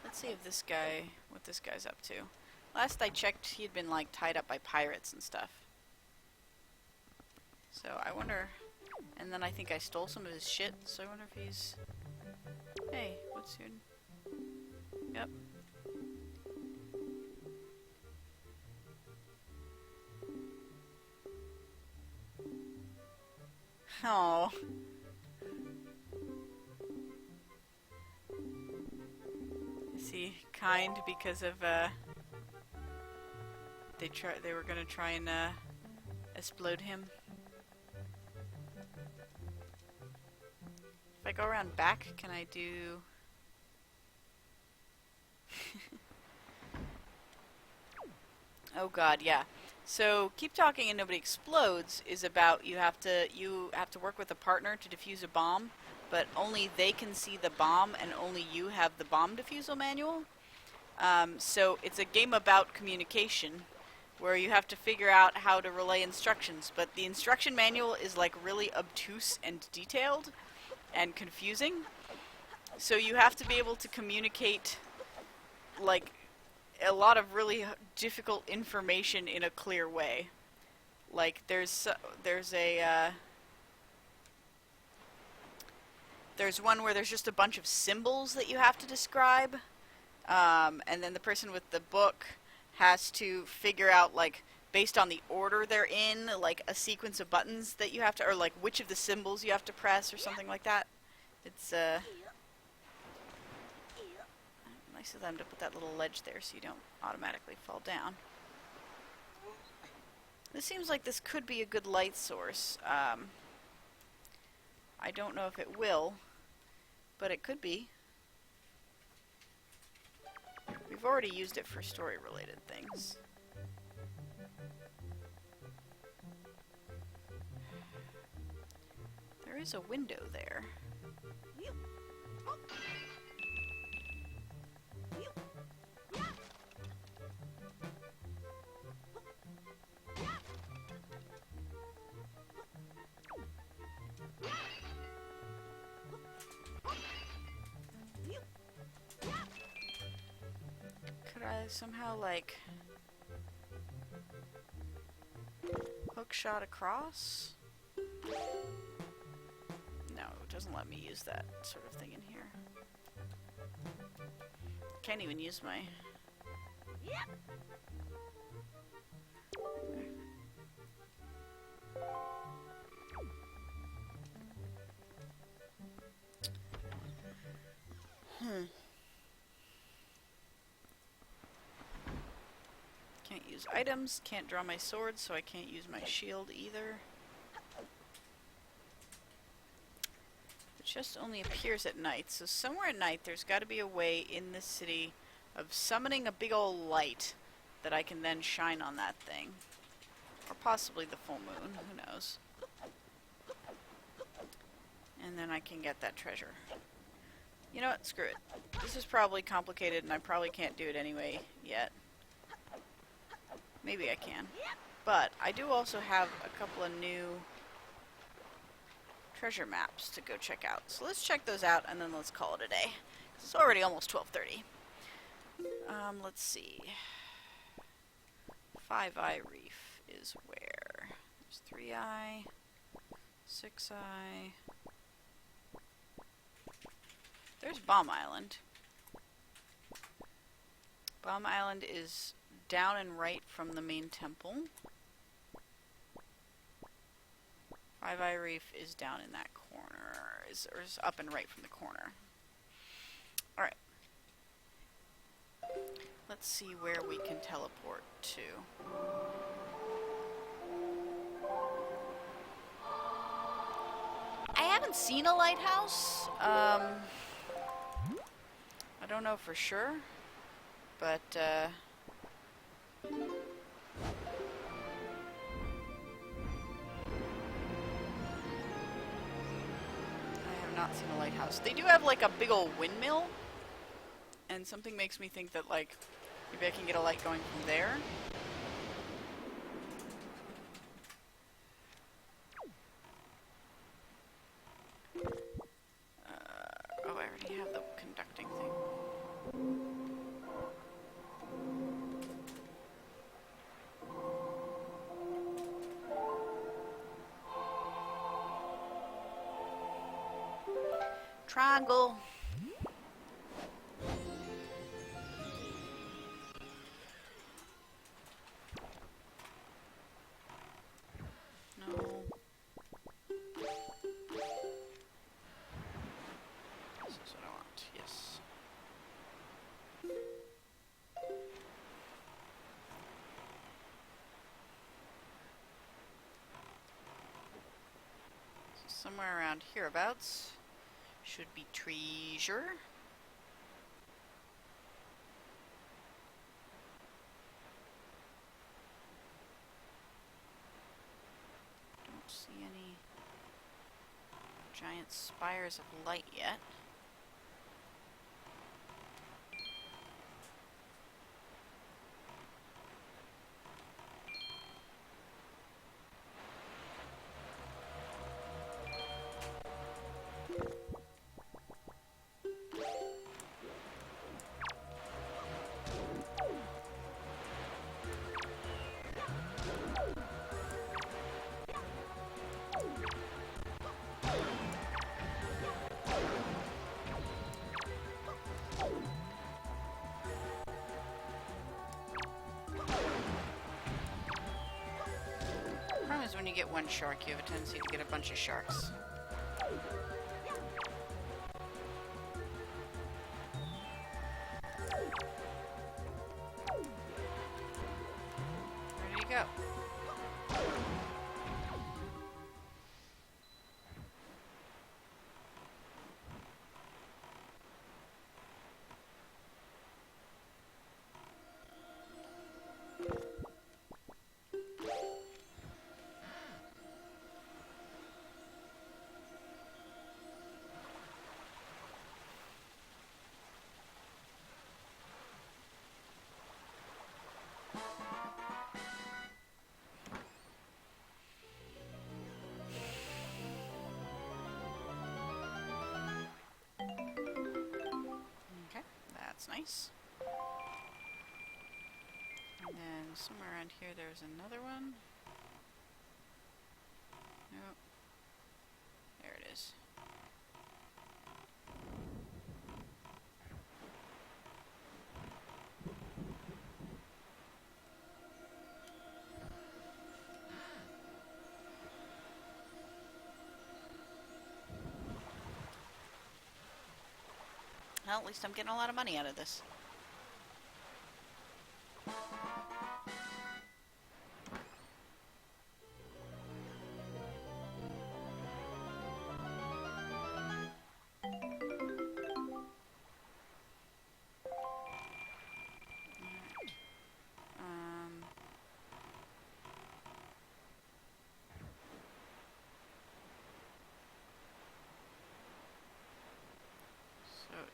Let's see if what this guy's up to. Last I checked, he had been like tied up by pirates and stuff. So I wonder, and then I think I stole some of his shit, so I wonder if he's, hey, what's your, yep. Oh. Is he kind because of they were gonna try and explode him? If I go around back, can I do Oh god, yeah. So Keep Talking and Nobody Explodes is about you have to work with a partner to defuse a bomb, but only they can see the bomb and only you have the bomb defusal manual. So it's a game about communication where you have to figure out how to relay instructions, but the instruction manual is like really obtuse and detailed and confusing. So you have to be able to communicate like a lot of really difficult information in a clear way. Like there's one where there's just a bunch of symbols that you have to describe, and then the person with the book has to figure out, like, based on the order they're in, like a sequence of buttons that you have to, or like which of the symbols you have to press or something like that. It's nice of them to put that little ledge there so you don't automatically fall down. This seems like this could be a good light source. I don't know if it will, but it could be. We've already used it for story-related things. There is a window there. Could I somehow, like, hook shot across? No, it doesn't let me use that sort of thing in here. Can't even use my... Can't use items, can't draw my sword, so I can't use my shield either. It just only appears at night, so somewhere at night there's got to be a way in this city of summoning a big old light that I can then shine on that thing. Or possibly the full moon, who knows. And then I can get that treasure. You know what, screw it. This is probably complicated and I probably can't do it anyway yet. Maybe I can. But I do also have a couple of new treasure maps to go check out. So let's check those out and then let's call it a day. It's already almost 12:30. Let's see. Five Eye Reef is where? There's 3 Eye, 6 Eye. There's Bomb Island. Bomb Island is down and right from the main temple. Five Eye Reef is down in that corner, or is up and right from the corner. Alright. Let's see where we can teleport to. I haven't seen a lighthouse. I don't know for sure, but I have not seen a lighthouse. They do have like a big old windmill, and something makes me think that like maybe I can get a light going from there. Oh, I already have the conducting thing. Triangle. No. This is what I want. Yes. So somewhere around hereabouts should be treasure. Don't see any giant spires of light yet. When you get one shark, you have a tendency to get a bunch of sharks. Where did he go? Nice. And then somewhere around here there's another one. Nope. There it is. Well, at least I'm getting a lot of money out of this.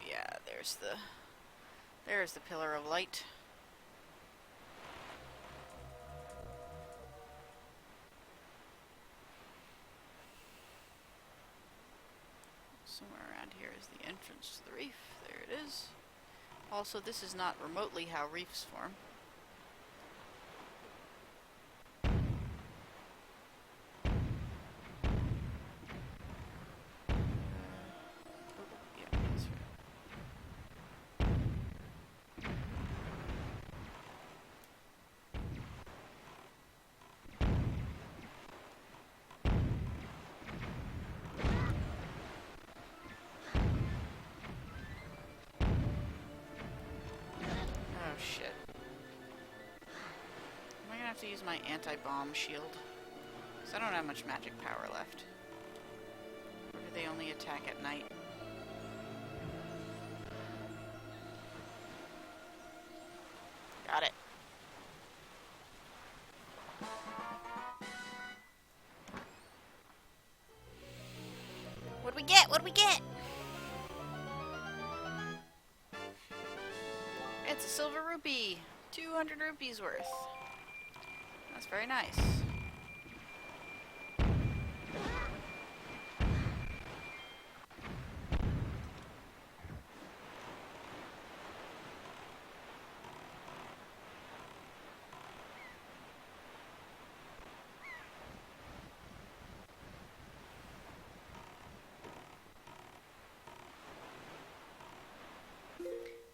Yeah, there's the pillar of light. Somewhere around here is the entrance to the reef. There it is. Also, this is not remotely how reefs form. Oh shit. Am I gonna have to use my anti-bomb shield? Because I don't have much magic power left. Or do they only attack at night? Got it. What'd we get? What'd we get? It's a silver rupee. 200 rupees worth. That's very nice.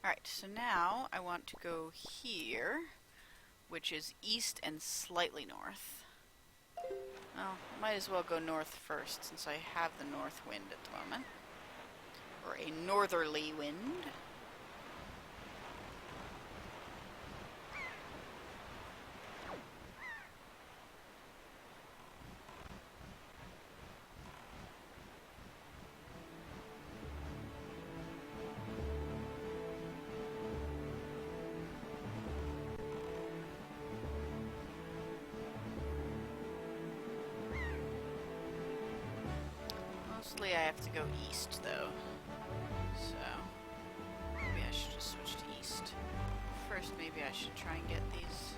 Alright, so now I want to go here, which is east and slightly north. Well, I might as well go north first, since I have the north wind at the moment. Or a northerly wind. Mostly I have to go east, though. So, maybe I should just switch to east. First, maybe I should try and get these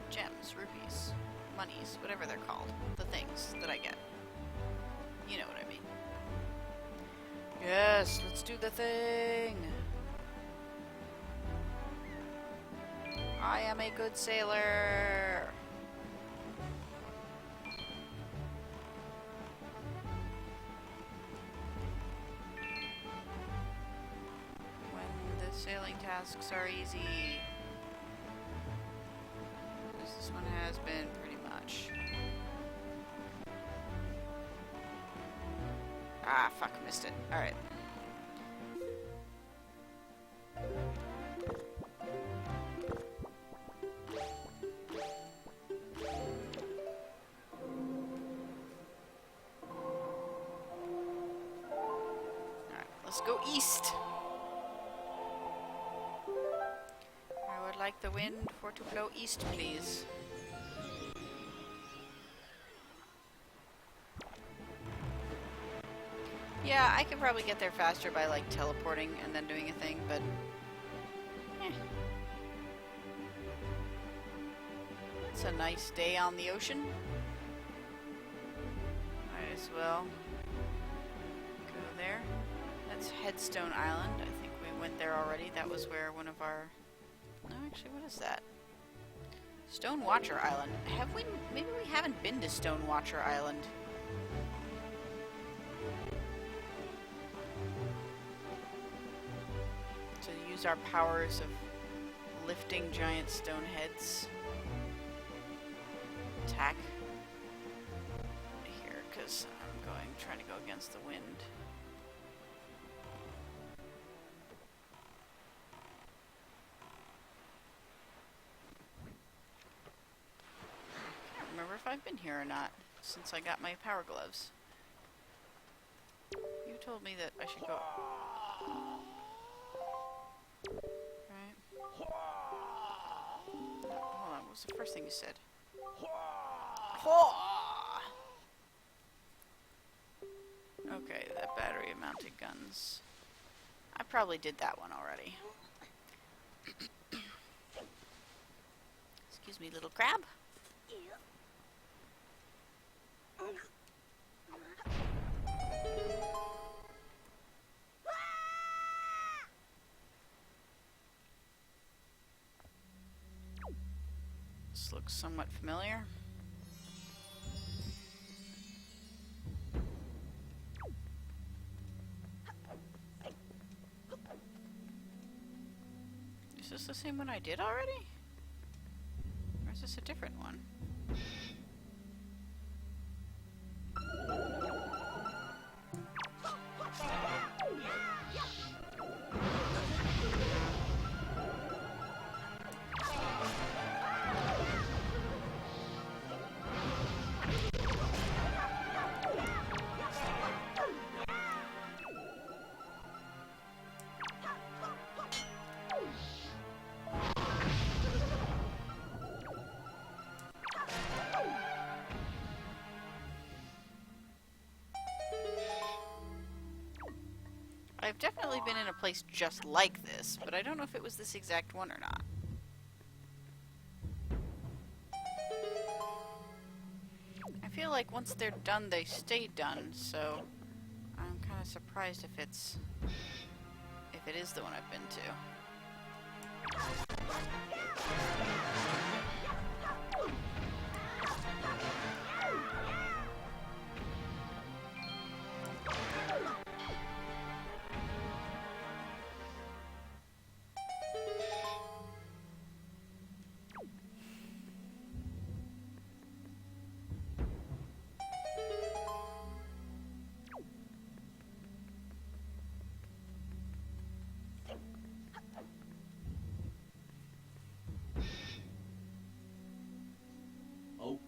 gems, rupees, monies, whatever they're called. The things that I get. You know what I mean. Yes, let's do the thing! I am a good sailor! Sailing tasks are easy. This one has been pretty much. Ah, fuck, missed it. Alright. Alright, let's go east. Like the wind for to blow east, please. Yeah, I could probably get there faster by like teleporting and then doing a thing, but it's a nice day on the ocean. Might as well go there. That's Headstone Island. I think we went there already. That was where one of our... No, actually, what is that? Stone Watcher Island. Have we... Maybe we haven't been to Stone Watcher Island. To use our powers of lifting giant stone heads. Attack. Here, because I'm trying to go against the wind. I can't remember if I've been here or not since I got my power gloves. You told me that I should go. Right. No, hold on, what was the first thing you said? Okay, that battery mounted guns. I probably did that one already. Excuse me, little crab. This looks somewhat familiar. Is this the same one I did already? Or is this a different one? I've definitely been in a place just like this, but I don't know if it was this exact one or not. I feel like once they're done, they stay done, so I'm kind of surprised if it is the one I've been to. Oh.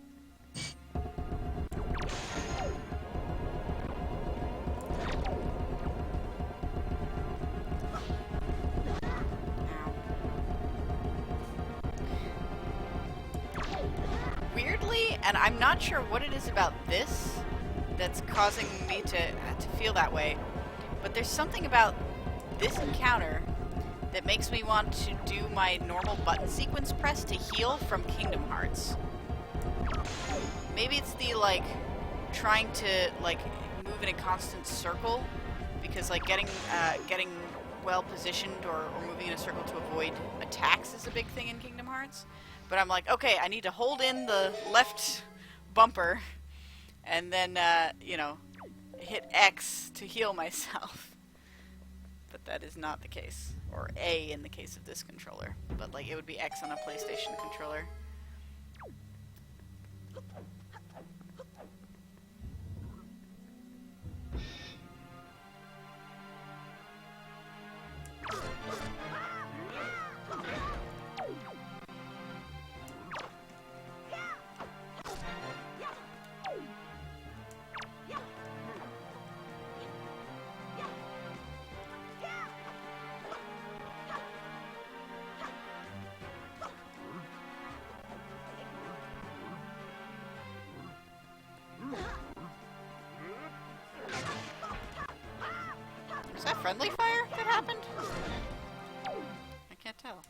Weirdly, and I'm not sure what it is about this that's causing me to feel that way, but there's something about this encounter that makes me want to do my normal button sequence press to heal from Kingdom Hearts. Maybe it's the, like, trying to, like, move in a constant circle, because, like, getting well positioned or moving in a circle to avoid attacks is a big thing in Kingdom Hearts. But I'm like, okay, I need to hold in the left bumper and then, you know, hit X to heal myself. But that is not the case. Or A in the case of this controller. But, like, it would be X on a PlayStation controller. Is that friendly fire that happened? I can't tell.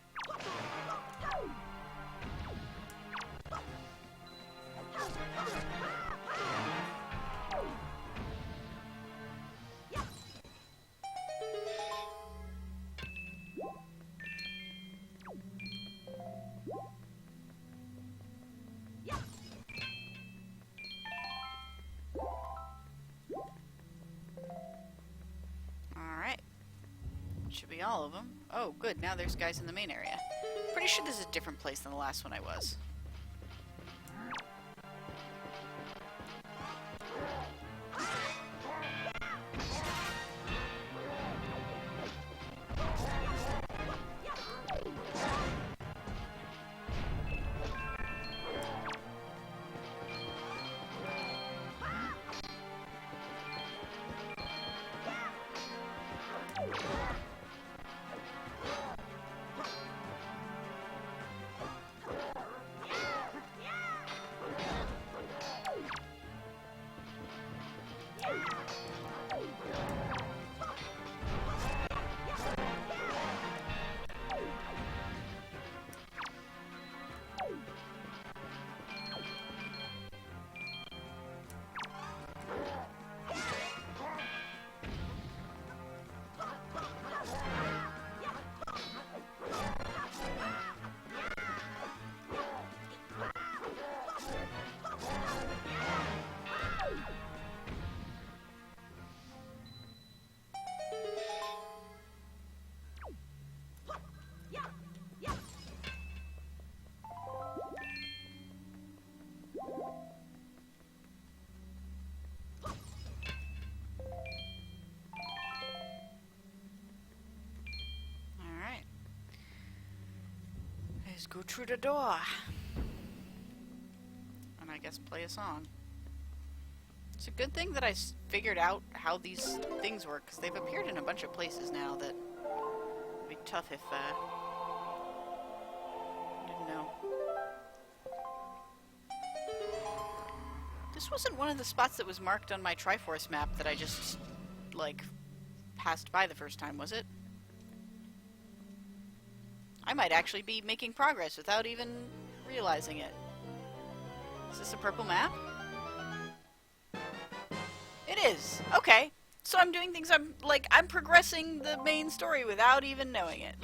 should be all of them. Oh, good. Now there's guys in the main area. Pretty sure this is a different place than the last one I was. Let's go through the door. And I guess play a song. It's a good thing that I figured out how these things work, because they've appeared in a bunch of places now that would be tough if didn't know. This wasn't one of the spots that was marked on my Triforce map that I just, like, passed by the first time, was it? I might actually be making progress without even realizing it. Is this a purple map? It is. Okay. So I'm doing things, I'm progressing the main story without even knowing it.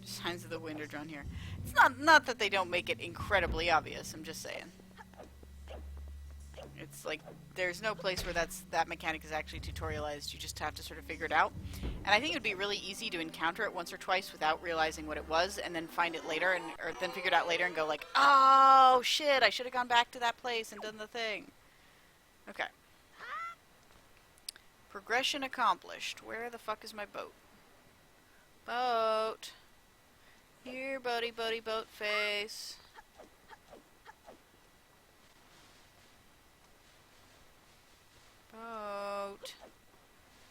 Signs of the wind are drawn here. It's not that they don't make it incredibly obvious, I'm just saying. It's like, there's no place where that mechanic is actually tutorialized, you just have to sort of figure it out. And I think it would be really easy to encounter it once or twice without realizing what it was, and then find it later, or then figure it out later and go like, oh shit, I should have gone back to that place and done the thing. Okay. Progression accomplished. Where the fuck is my boat? Boat. Here, buddy, boat face. Boat.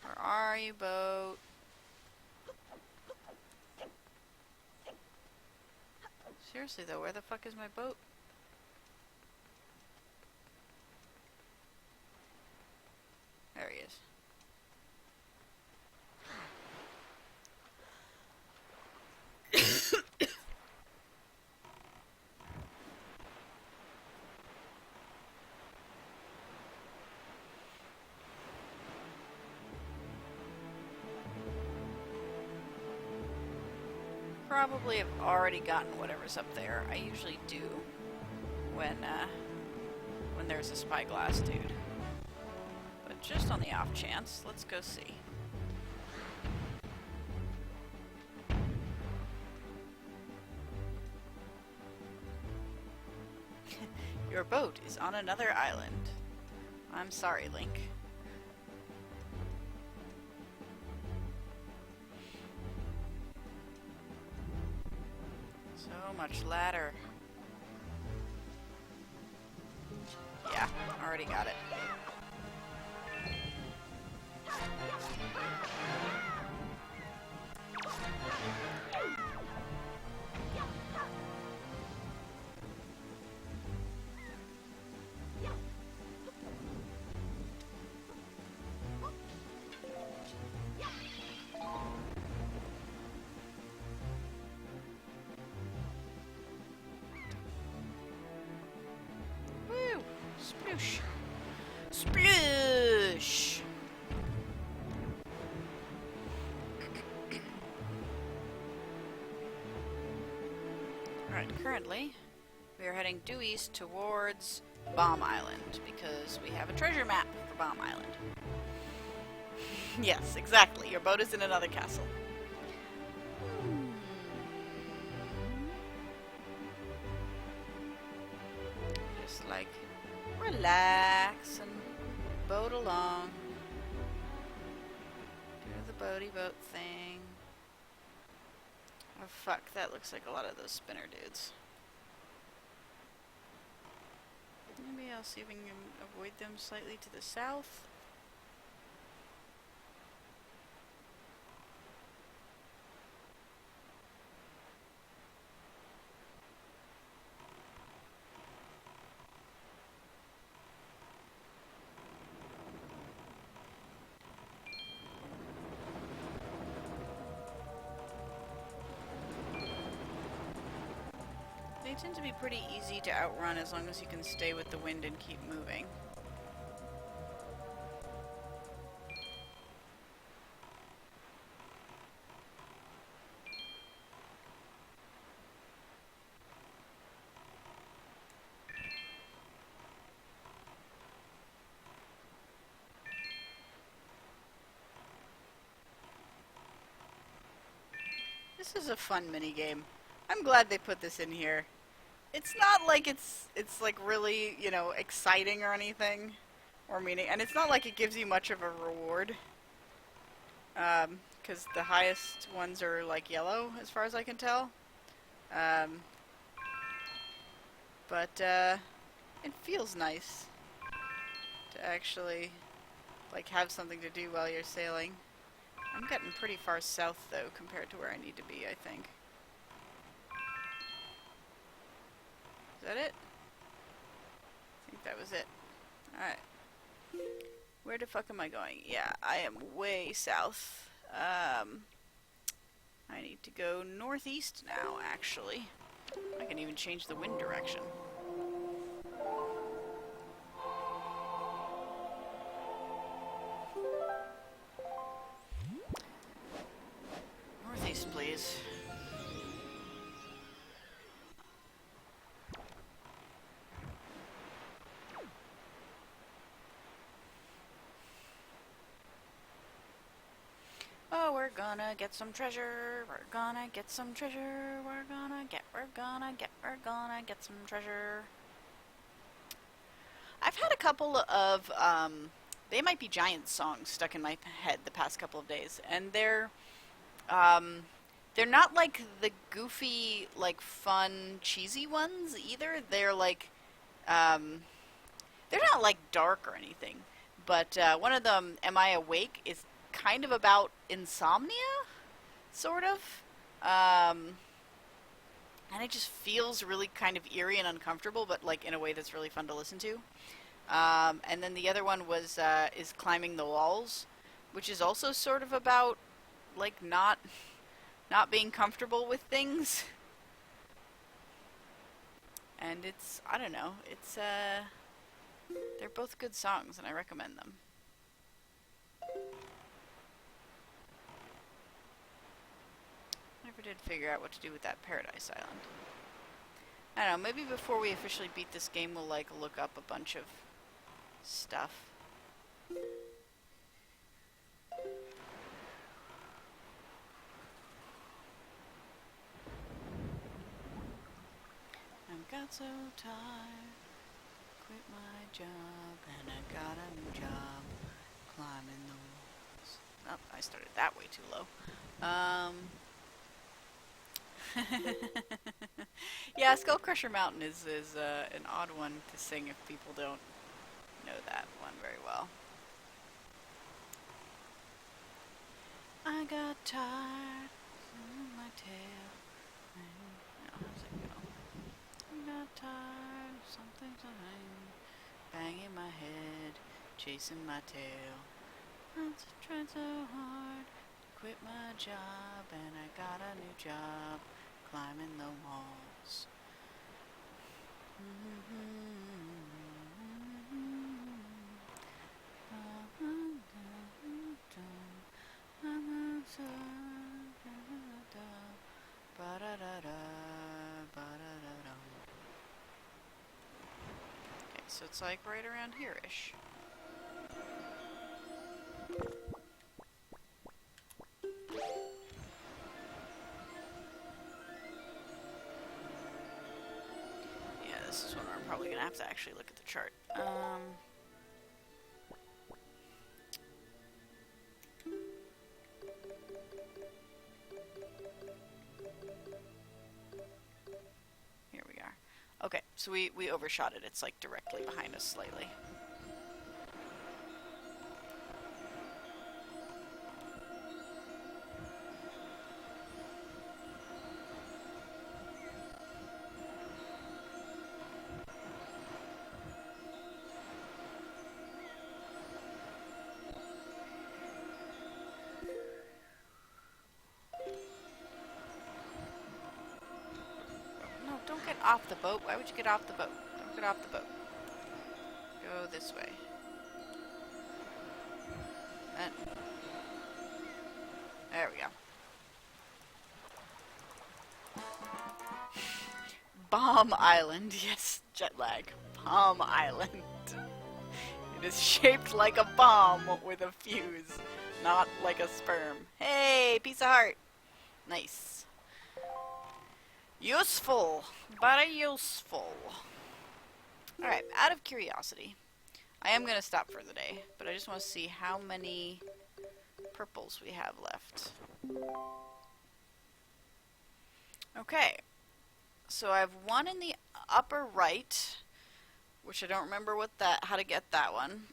Where are you, boat? Seriously, though, where the fuck is my boat? There he is. Probably have already gotten whatever's up there. I usually do when there's a spyglass dude. But just on the off chance, let's go see. Your boat is on another island. I'm sorry, Link. So much ladder. Yeah, already got it. Sploosh. Sploosh! Alright, currently we are heading due east towards Bomb Island because we have a treasure map for Bomb Island. Yes, exactly. Your boat is in another castle. Just like relax and boat along. Do the boaty boat thing. Oh fuck, that looks like a lot of those spinner dudes. Maybe I'll see if we can avoid them slightly to the south. They tend to be pretty easy to outrun as long as you can stay with the wind and keep moving. This is a fun minigame. I'm glad they put this in here. It's not like it's like really, you know, exciting or anything, or meaning, and it's not like it gives you much of a reward, because the highest ones are like yellow, as far as I can tell. But it feels nice to actually like have something to do while you're sailing. I'm getting pretty far south though compared to where I need to be, I think. Is that it? I think that was it. Alright. Where the fuck am I going? Yeah, I am way south. I need to go northeast now, actually. I can even change the wind direction. Northeast, please. Oh, we're gonna get some treasure. We're gonna get some treasure. We're gonna get some treasure. I've had a couple of, They Might Be Giants songs stuck in my head the past couple of days, and they're not like the goofy, like fun, cheesy ones either. They're like, they're not like dark or anything, but one of them, Am I Awake, is kind of about insomnia, sort of. And it just feels really kind of eerie and uncomfortable, but like in a way that's really fun to listen to. And then the other one was is Climbing the Walls, which is also sort of about like not being comfortable with things. And it's, I don't know, it's they're both good songs and I recommend them. Never did figure out what to do with that Paradise Island. I don't know, maybe before we officially beat this game we'll like look up a bunch of stuff. I got so tired, quit my job, and I got a new job, climbing the walls. Oh, I started that way too low. Yeah, Skull Crusher Mountain is an odd one to sing if people don't know that one very well. I got tired of my tail. How's it go? I got tired of something banging my head, chasing my tail. I'm trying so hard to quit my job, and I got a new job, climbing the walls. so it's like right around here-ish. Yeah, this is when we're probably gonna have to actually look at the chart. Here we are. Okay, so we overshot it. It's like directly behind us slightly. No, don't get off the boat. Why would you get off the boat? Don't get off the boat. Go this way. And there we go. Bomb Island. Yes, jet lag. Bomb Island. It is shaped like a bomb with a fuse, not like a sperm. Hey, piece of heart. Nice. Useful. Very useful. Alright, out of curiosity, I am going to stop for the day, but I just want to see how many purples we have left. Okay. So I have one in the upper right, which I don't remember how to get that one.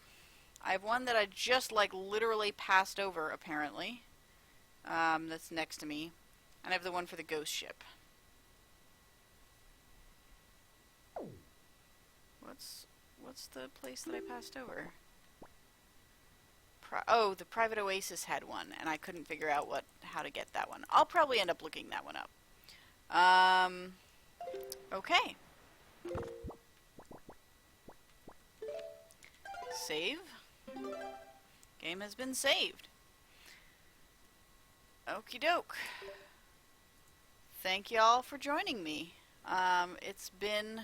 I have one that I just like literally passed over apparently. That's next to me. And I have the one for the ghost ship. What's the place that I passed over? Oh, the Private Oasis had one, and I couldn't figure out how to get that one. I'll probably end up looking that one up. Okay. Save. Game has been saved. Okie doke. Thank y'all for joining me. It's been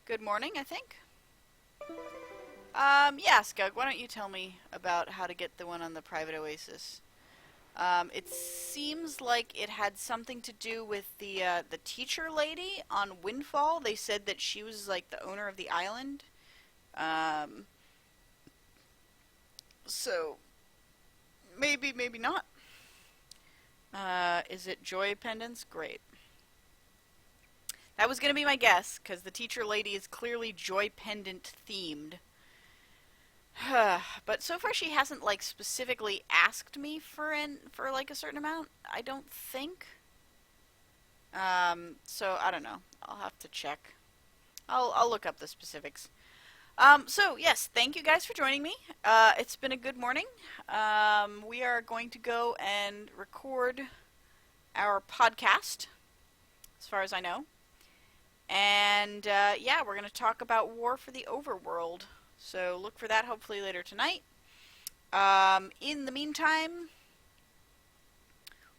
good morning, I think. Yeah, Skug, why don't you tell me about how to get the one on the Private Oasis? It seems like it had something to do with the teacher lady on Windfall. They said that she was like the owner of the island. So maybe not. Is it joy pendants? Great. That was going to be my guess, because the teacher lady is clearly joy pendant themed. But so far she hasn't like specifically asked me for like a certain amount. I don't think. So I don't know. I'll have to check. I'll look up the specifics. So yes, thank you guys for joining me. It's been a good morning. We are going to go and record our podcast, as far as I know. And yeah, we're going to talk about War for the Overworld. So look for that hopefully later tonight. In the meantime,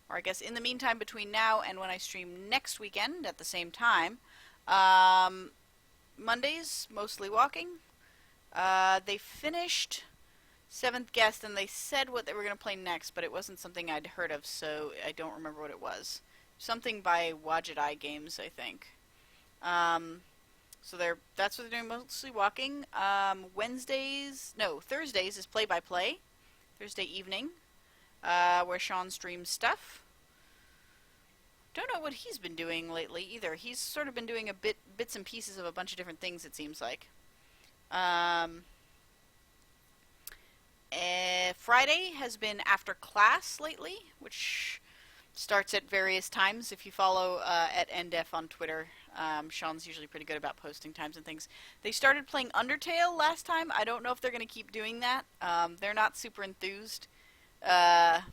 or I guess in the meantime between now and when I stream next weekend at the same time, Mondays, mostly walking. They finished Seventh Guest and they said what they were going to play next, but it wasn't something I'd heard of, so I don't remember what it was. Something by Wadget Eye Games, I think. So that's what they're doing, mostly walking. Thursdays is play-by-play. Thursday evening, where Sean streams stuff. Don't know what he's been doing lately either. He's sort of been doing bits and pieces of a bunch of different things, it seems like. Friday has been after class lately, which starts at various times. If you follow at NDEF on Twitter, Sean's usually pretty good about posting times and things. They started playing Undertale last time. I don't know if they're going to keep doing that. They're not super enthused. But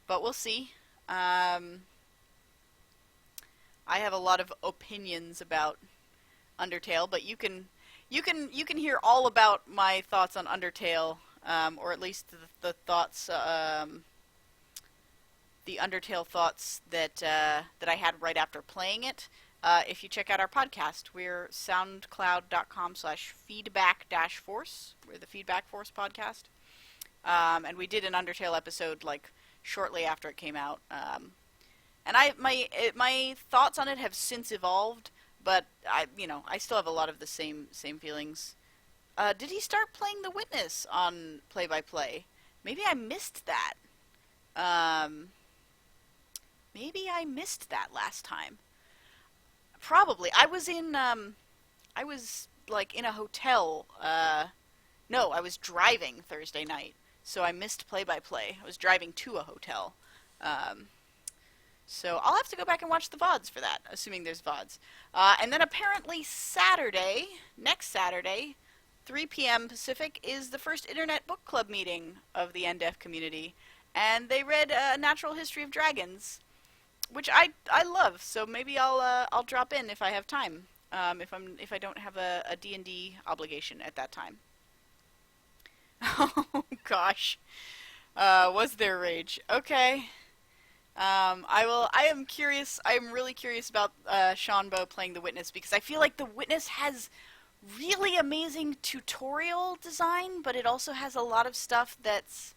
we'll see. I have a lot of opinions about Undertale, but you can hear all about my thoughts on Undertale, or at least the thoughts, the Undertale thoughts that I had right after playing it, if you check out our podcast. We're soundcloud.com/feedback-force. We're the Feedback Force podcast. And we did an Undertale episode like shortly after it came out. And my thoughts on it have since evolved, but I still have a lot of the same feelings. Did he start playing The Witness on Play by Play? Maybe I missed that. Maybe I missed that last time. Probably. I was like in a hotel. No, I was driving Thursday night, so I missed Play by Play. I was driving to a hotel. So I'll have to go back and watch the VODs for that, assuming there's VODs. And then apparently next Saturday, 3 p.m. Pacific, is the first Internet Book Club meeting of the NDEF community. And they read A Natural History of Dragons, which I love, so maybe I'll drop in if I have time, if I don't have a D&D obligation at that time. Oh gosh, was there rage? Okay. I am curious. I am really curious about Sean Bowe playing The Witness, because I feel like The Witness has really amazing tutorial design, but it also has a lot of stuff that's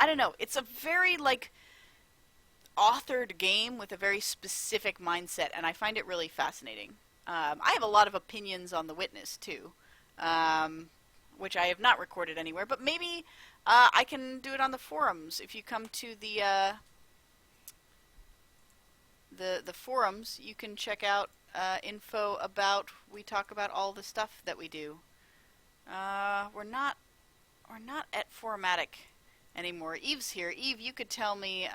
I don't know. It's a very like authored game with a very specific mindset, and I find it really fascinating. I have a lot of opinions on The Witness too, which I have not recorded anywhere, but maybe I can do it on the forums. If you come to the forums, you can check out info about. We talk about all the stuff that we do. We're not at Forumatic anymore. Eve's here. Eve, you could tell me.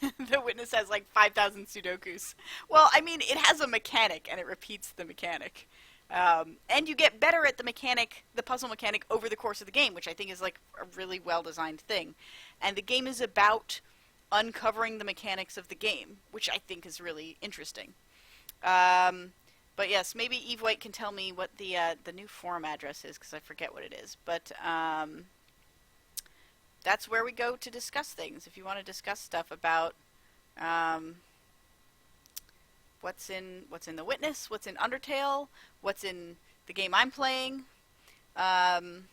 The Witness has like 5,000 Sudokus. Well, I mean, it has a mechanic, and it repeats the mechanic. And you get better at the puzzle mechanic, over the course of the game, which I think is like a really well-designed thing. And the game is about uncovering the mechanics of the game, which I think is really interesting. But yes, maybe Eve White can tell me what the new forum address is, because I forget what it is. But that's where we go to discuss things. If you want to discuss stuff about what's in The Witness, what's in Undertale, what's in the game I'm playing, and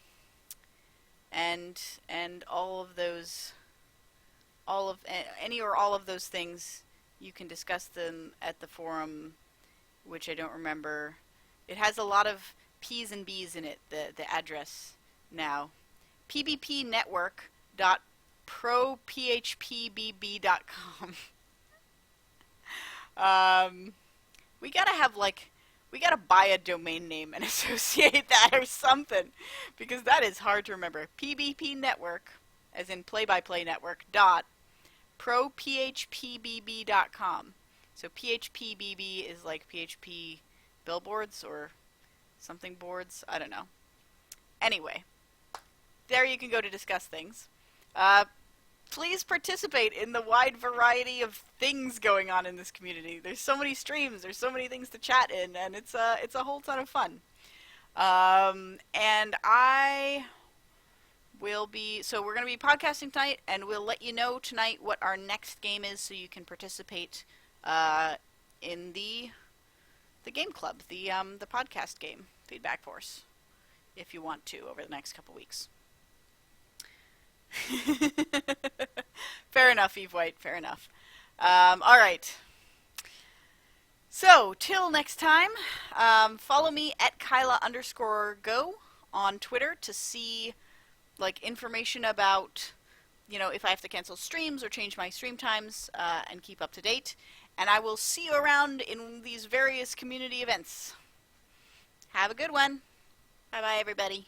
all of those, any or all of those things, you can discuss them at the forum, which I don't remember. It has a lot of P's and B's in it, the address now. pbpnetwork.prophpbb.com. We gotta buy a domain name and associate that or something, because that is hard to remember. PBP Network, as in play-by-play network, prophpbb.com. So PHPBB is like PHP billboards or something boards. I don't know. Anyway, there you can go to discuss things. Please participate in the wide variety of things going on in this community. There's so many streams, there's so many things to chat in, and it's a whole ton of fun. And I will be, so we're going to be podcasting tonight, and we'll let you know tonight what our next game is, so you can participate in the game club, the podcast game, Feedback Force, if you want to, over the next couple weeks. Fair enough, Eve White, fair enough. Alright. So, till next time, follow me at Kyla_go on Twitter to see, like, information about, if I have to cancel streams or change my stream times, and keep up to date. And I will see you around in these various community events. Have a good one. Bye-bye, everybody.